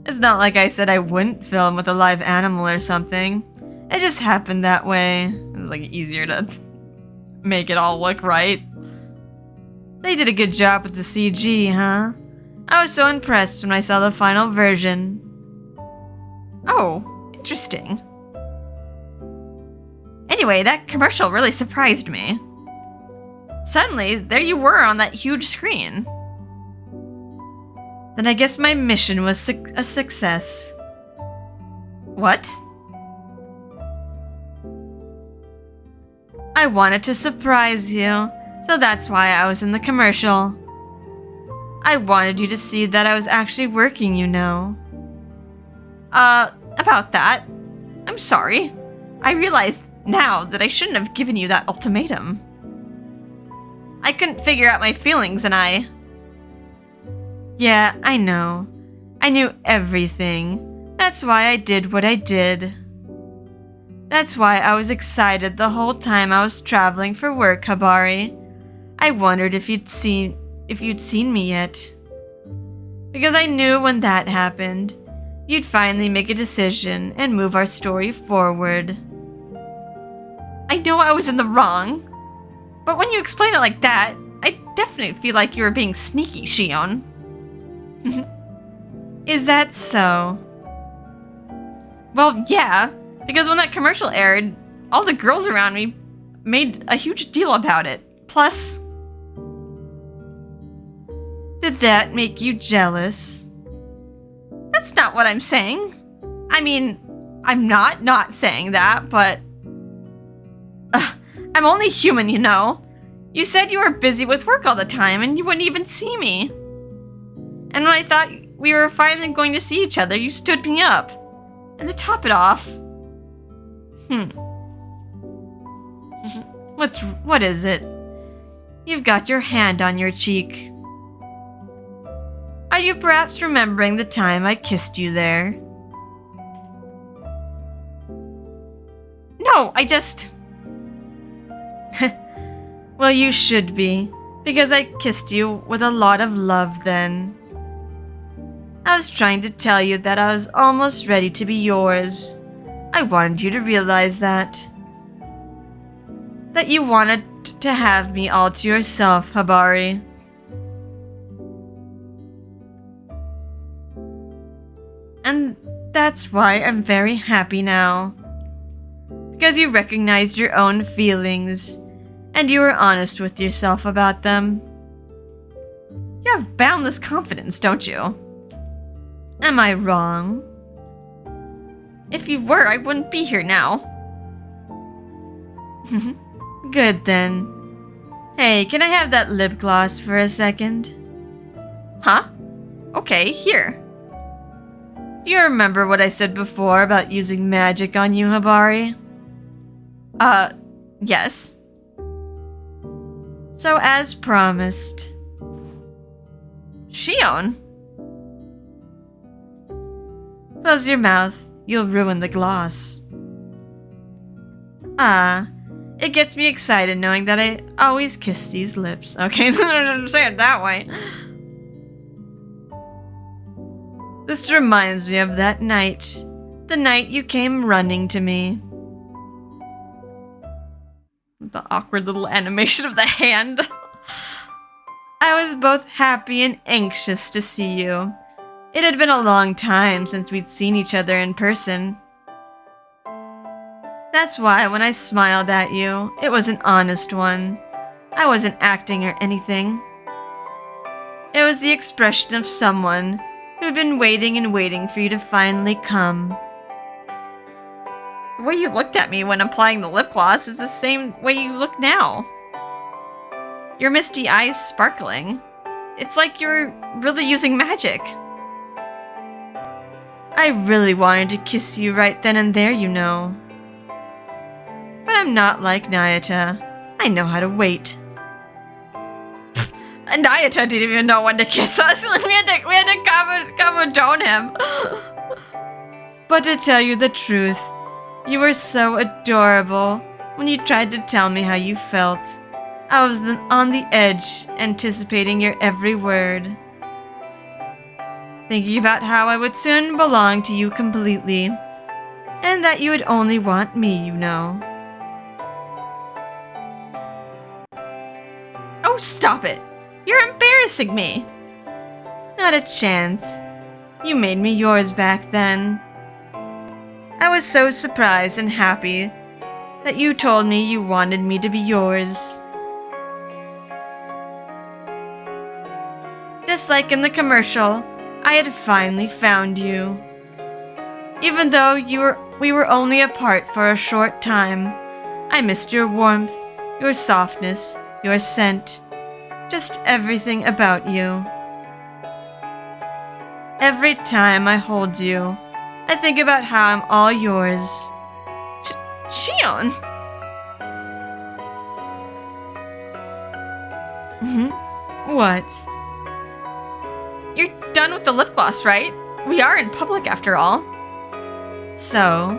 It's not like I said I wouldn't film with a live animal or something. It just happened that way. It was like easier to make it all look right. They did a good job with the CG, huh? I was so impressed when I saw the final version. Oh, interesting. Anyway, that commercial really surprised me. Suddenly, there you were on that huge screen. Then I guess my mission was a success. What? I wanted to surprise you, so that's why I was in the commercial. I wanted you to see that I was actually working, you know. About that. I'm sorry. I realize now that I shouldn't have given you that ultimatum. I couldn't figure out my feelings and I... Yeah, I know. I knew everything. That's why I did what I did. That's why I was excited the whole time I was traveling for work, Habari. I wondered if you'd seen me yet. Because I knew when that happened, you'd finally make a decision and move our story forward. I know I was in the wrong, but when you explain it like that, I definitely feel like you were being sneaky, Shion. Is that so? Well, yeah, because when that commercial aired, all the girls around me made a huge deal about it. Plus... Did that make you jealous? That's not what I'm saying. I mean, I'm not saying that, but... I'm only human, you know. You said you were busy with work all the time and you wouldn't even see me. And when I thought we were finally going to see each other, you stood me up. And to top it off... What is it? You've got your hand on your cheek. Are you perhaps remembering the time I kissed you there? No, I just... Well, you should be, because I kissed you with a lot of love then. I was trying to tell you that I was almost ready to be yours. I wanted you to realize that. That you wanted to have me all to yourself, Habari. And that's why I'm very happy now. Because you recognized your own feelings, and you were honest with yourself about them. You have boundless confidence, don't you? Am I wrong? If you were, I wouldn't be here now. Good then. Hey, can I have that lip gloss for a second? Huh? Okay, here. Do you remember what I said before about using magic on you, Habari? Yes. So as promised. Shion? Close your mouth. You'll ruin the gloss. It gets me excited knowing that I always kiss these lips. Okay, don't say it that way. This reminds me of that night. The night you came running to me. The awkward little animation of the hand. I was both happy and anxious to see you. It had been a long time since we'd seen each other in person. That's why when I smiled at you, it was an honest one. I wasn't acting or anything. It was the expression of someone who'd been waiting and waiting for you to finally come. The way you looked at me when applying the lip gloss is the same way you look now. Your misty eyes sparkling. It's like you're really using magic. I really wanted to kiss you right then and there, you know. But I'm not like Nayata. I know how to wait. And Nayata didn't even know when to kiss us. we had to come him. But to tell you the truth, you were so adorable when you tried to tell me how you felt. I was on the edge, anticipating your every word. Thinking about how I would soon belong to you completely, and that you would only want me, you know. Oh, stop it! You're embarrassing me! Not a chance. You made me yours back then. I was so surprised and happy that you told me you wanted me to be yours. Just like in the commercial, I had finally found you. Even though we were only apart for a short time, I missed your warmth, your softness, your scent, just everything about you. Every time I hold you, I think about how I'm all yours. Shion! What? You're done with the lip gloss, right? We are in public after all. So,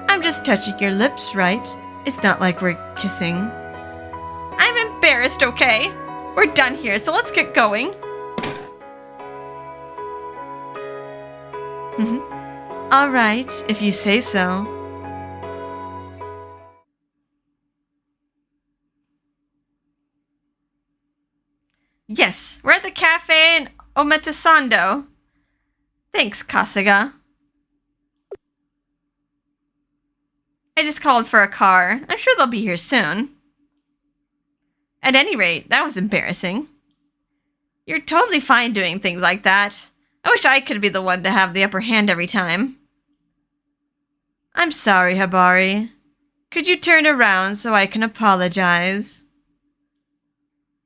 I'm just touching your lips, right? It's not like we're kissing. I'm embarrassed, okay? We're done here, so let's get going. All right, if you say so. Yes, we're at the cafe in Ometasando. Thanks, Kasuga. I just called for a car. I'm sure they'll be here soon. At any rate, that was embarrassing. You're totally fine doing things like that. I wish I could be the one to have the upper hand every time. I'm sorry, Habari. Could you turn around so I can apologize?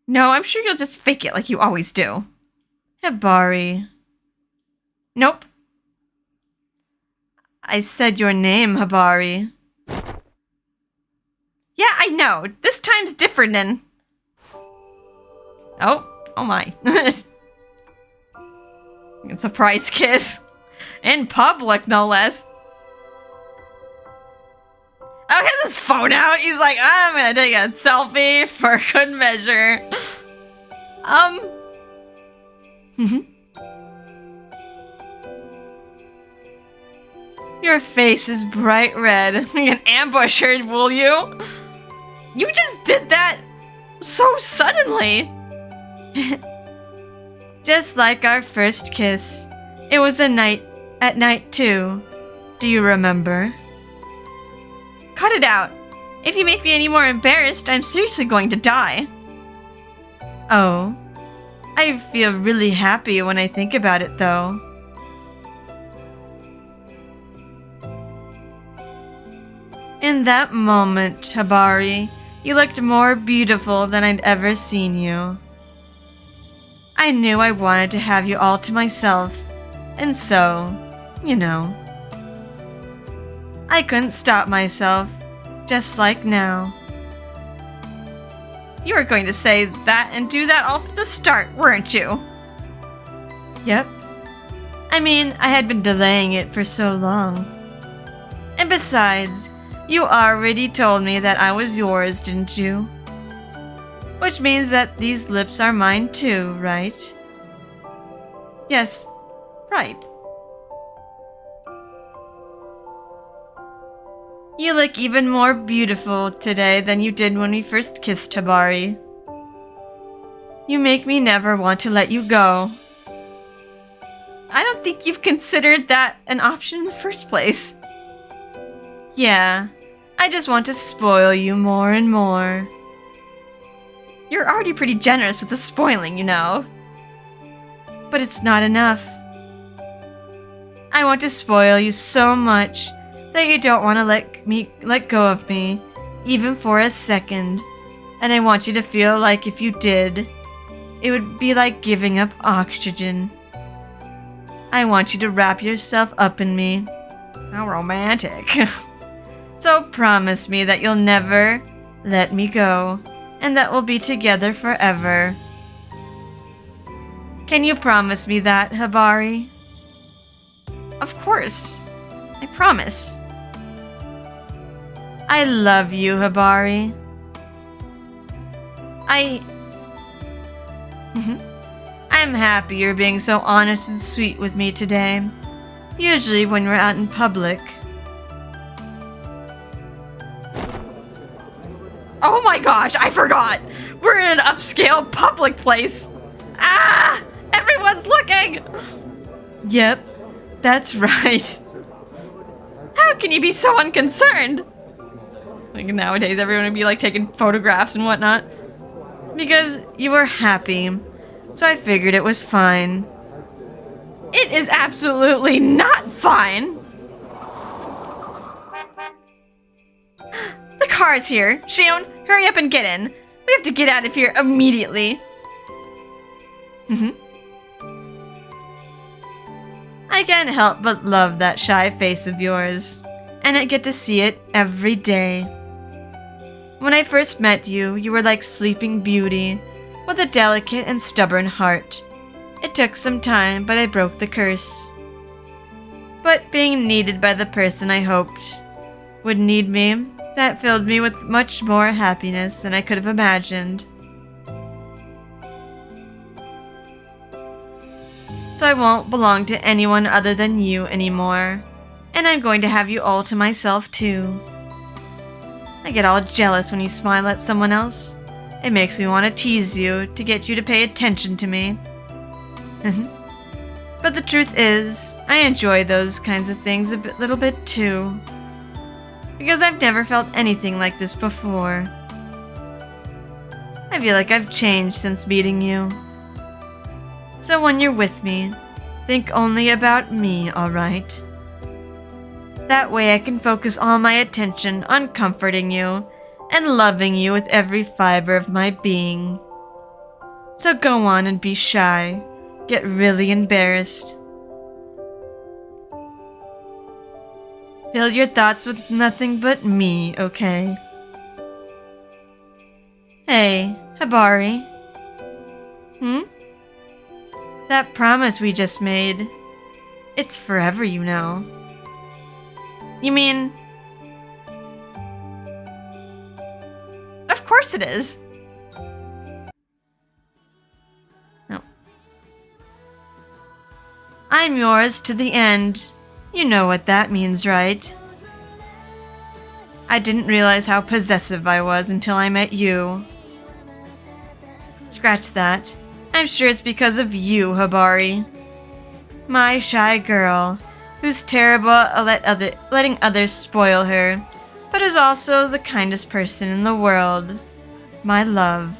No, I'm sure you'll just fake it like you always do. Habari. Nope. I said your name, Habari. Yeah, I know. This time's different than... Oh my. Surprise kiss. In public, no less. Oh, he has his phone out. He's like, I'm gonna take a selfie for good measure. Your face is bright red. You can ambush her, will you? You just did that so suddenly. Just like our first kiss. It was at night too. Do you remember? Cut it out. If you make me any more embarrassed, I'm seriously going to die. Oh. I feel really happy when I think about it, though. In that moment, Habari, you looked more beautiful than I'd ever seen you. I knew I wanted to have you all to myself, and so, you know. I couldn't stop myself, just like now. You were going to say that and do that all from the start, weren't you? Yep. I mean, I had been delaying it for so long. And besides, you already told me that I was yours, didn't you? Which means that these lips are mine too, right? Yes, right. You look even more beautiful today than you did when we first kissed, Habari. You make me never want to let you go. I don't think you've considered that an option in the first place. Yeah, I just want to spoil you more and more. You're already pretty generous with the spoiling, you know. But it's not enough. I want to spoil you so much that you don't want to let go of me, even for a second. And I want you to feel like if you did, it would be like giving up oxygen. I want you to wrap yourself up in me. How romantic. So promise me that you'll never let me go, and that we'll be together forever. Can you promise me that, Habari? Of course. I promise. I love you, Habari. I'm happy you're being so honest and sweet with me today. Usually when we're out in public. Oh my gosh, I forgot! We're in an upscale public place! Ah! Everyone's looking! Yep, that's right. How can you be so unconcerned? Like nowadays, everyone would be like taking photographs and whatnot. Because you were happy, so I figured it was fine. It is absolutely not fine! The car's here. Shion, hurry up and get in. We have to get out of here immediately. I can't help but love that shy face of yours, and I get to see it every day. When I first met you, you were like Sleeping Beauty, with a delicate and stubborn heart. It took some time, but I broke the curse. But being needed by the person I hoped would need me, that filled me with much more happiness than I could have imagined. So I won't belong to anyone other than you anymore, and I'm going to have you all to myself too. I get all jealous when you smile at someone else. It makes me want to tease you to get you to pay attention to me. But the truth is, I enjoy those kinds of things a little bit too. Because I've never felt anything like this before. I feel like I've changed since meeting you. So when you're with me, think only about me, alright? That way I can focus all my attention on comforting you and loving you with every fiber of my being. So go on and be shy. Get really embarrassed. Fill your thoughts with nothing but me, okay? Hey, Habari. That promise we just made. It's forever, you know. You mean... Of course it is. No. I'm yours to the end. You know what that means, right? I didn't realize how possessive I was until I met you. Scratch that. I'm sure it's because of you, Hibari. My shy girl, who's terrible at letting others spoil her, but is also the kindest person in the world. My love.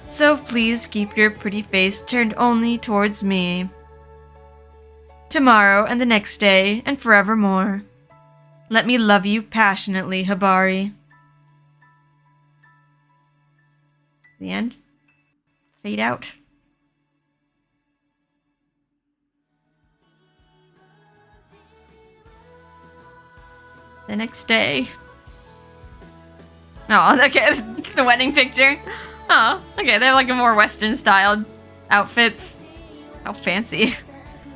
So please keep your pretty face turned only towards me. Tomorrow and the next day and forevermore. Let me love you passionately, Hibari. The end. Fade out. The next day. Oh, okay, the wedding picture. Oh, okay, they're like a more Western styled outfits. How fancy.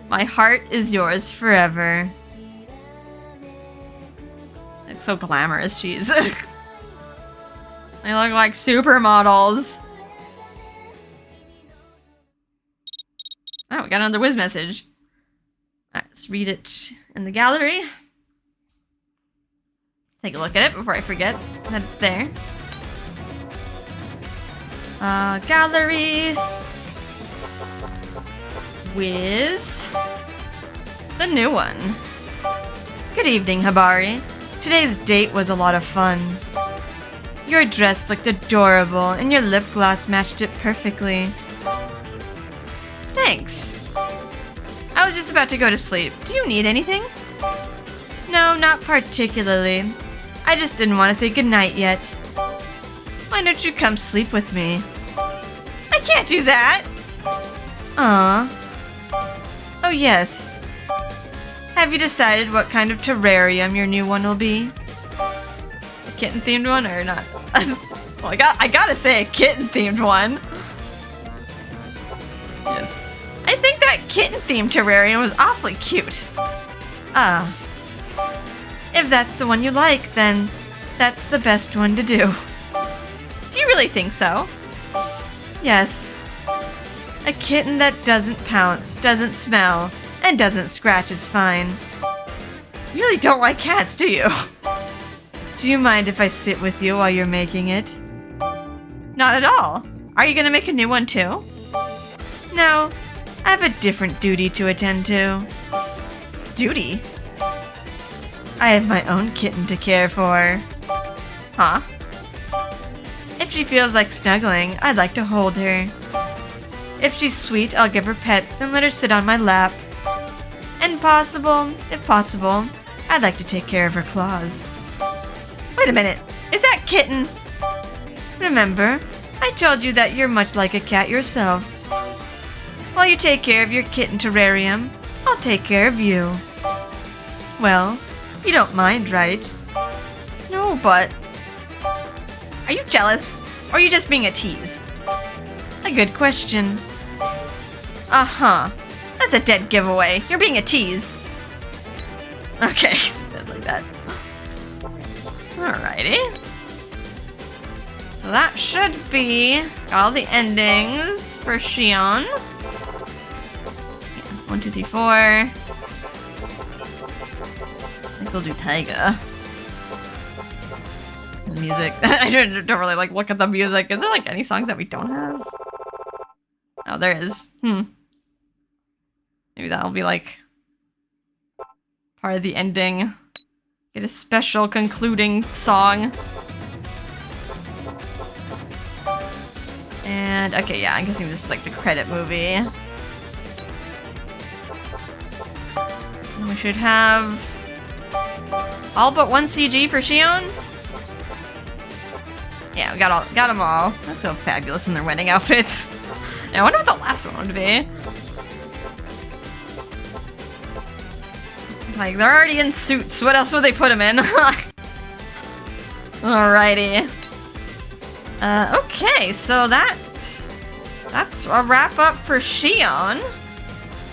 My heart is yours forever. It's so glamorous, she's. They look like supermodels. Oh, we got another whiz message. Alright, let's read it in the gallery. Take a look at it before I forget that it's there. Gallery with the new one. Good evening, Hibari. Today's date was a lot of fun. Your dress looked adorable, and your lip gloss matched it perfectly. Thanks. I was just about to go to sleep. Do you need anything? No, not particularly. I just didn't want to say goodnight yet. Why don't you come sleep with me? I can't do that! Aww. Oh yes. Have you decided what kind of terrarium your new one will be? A kitten-themed one or not? Well, I gotta say a kitten-themed one. Yes. I think that kitten-themed terrarium was awfully cute. Ah. If that's the one you like, then that's the best one to do. Do you really think so? Yes. A kitten that doesn't pounce, doesn't smell, and doesn't scratch is fine. You really don't like cats, do you? Do you mind if I sit with you while you're making it? Not at all. Are you gonna make a new one too? No, I have a different duty to attend to. Duty? I have my own kitten to care for. Huh? If she feels like snuggling, I'd like to hold her. If she's sweet, I'll give her pets and let her sit on my lap. And if possible, I'd like to take care of her claws. Wait a minute, is that kitten? Remember, I told you that you're much like a cat yourself. While you take care of your kitten terrarium, I'll take care of you. Well, you don't mind, right? No, but... Are you jealous? Or are you just being a tease? A good question. Uh-huh. That's a dead giveaway. You're being a tease. Okay, said like that. Alrighty. So that should be all the endings for Shion. Yeah, 1, 2, 3, 4. I think we'll do Taiga. The music. I don't really like look at the music. Is there like any songs that we don't have? Oh, there is. Maybe that'll be like part of the ending. Get a special concluding song. And okay, yeah, I'm guessing this is like the credit movie. And we should have all but one CG for Shion. Yeah, we got them all. That's so fabulous in their wedding outfits. Now, I wonder what the last one would be. Like, they're already in suits. What else would they put them in? Alrighty. Okay, so that's a wrap up for Shion.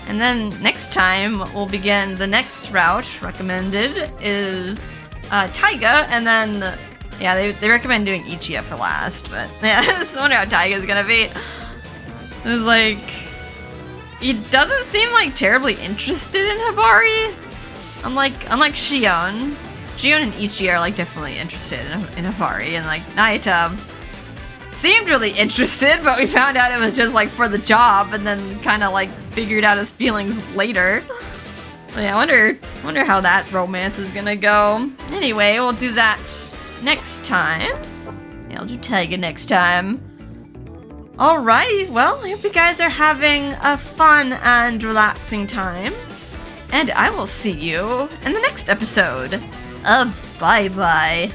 And then next time we'll begin the next route recommended is Taiga, and then yeah, they recommend doing Ichiya for last, but yeah, I just wonder how Taiga's gonna be. It's like he doesn't seem like terribly interested in Hibari. Unlike Shion. Shion and Ichi are like definitely interested in Hibari, and like Naita seemed really interested, but we found out it was just like for the job, and then kind of like figured out his feelings later. But yeah, I wonder how that romance is gonna go. Anyway, we'll do that next time. Yeah, I'll do Taiga next time. Alright, well, I hope you guys are having a fun and relaxing time. And I will see you in the next episode. Bye-bye.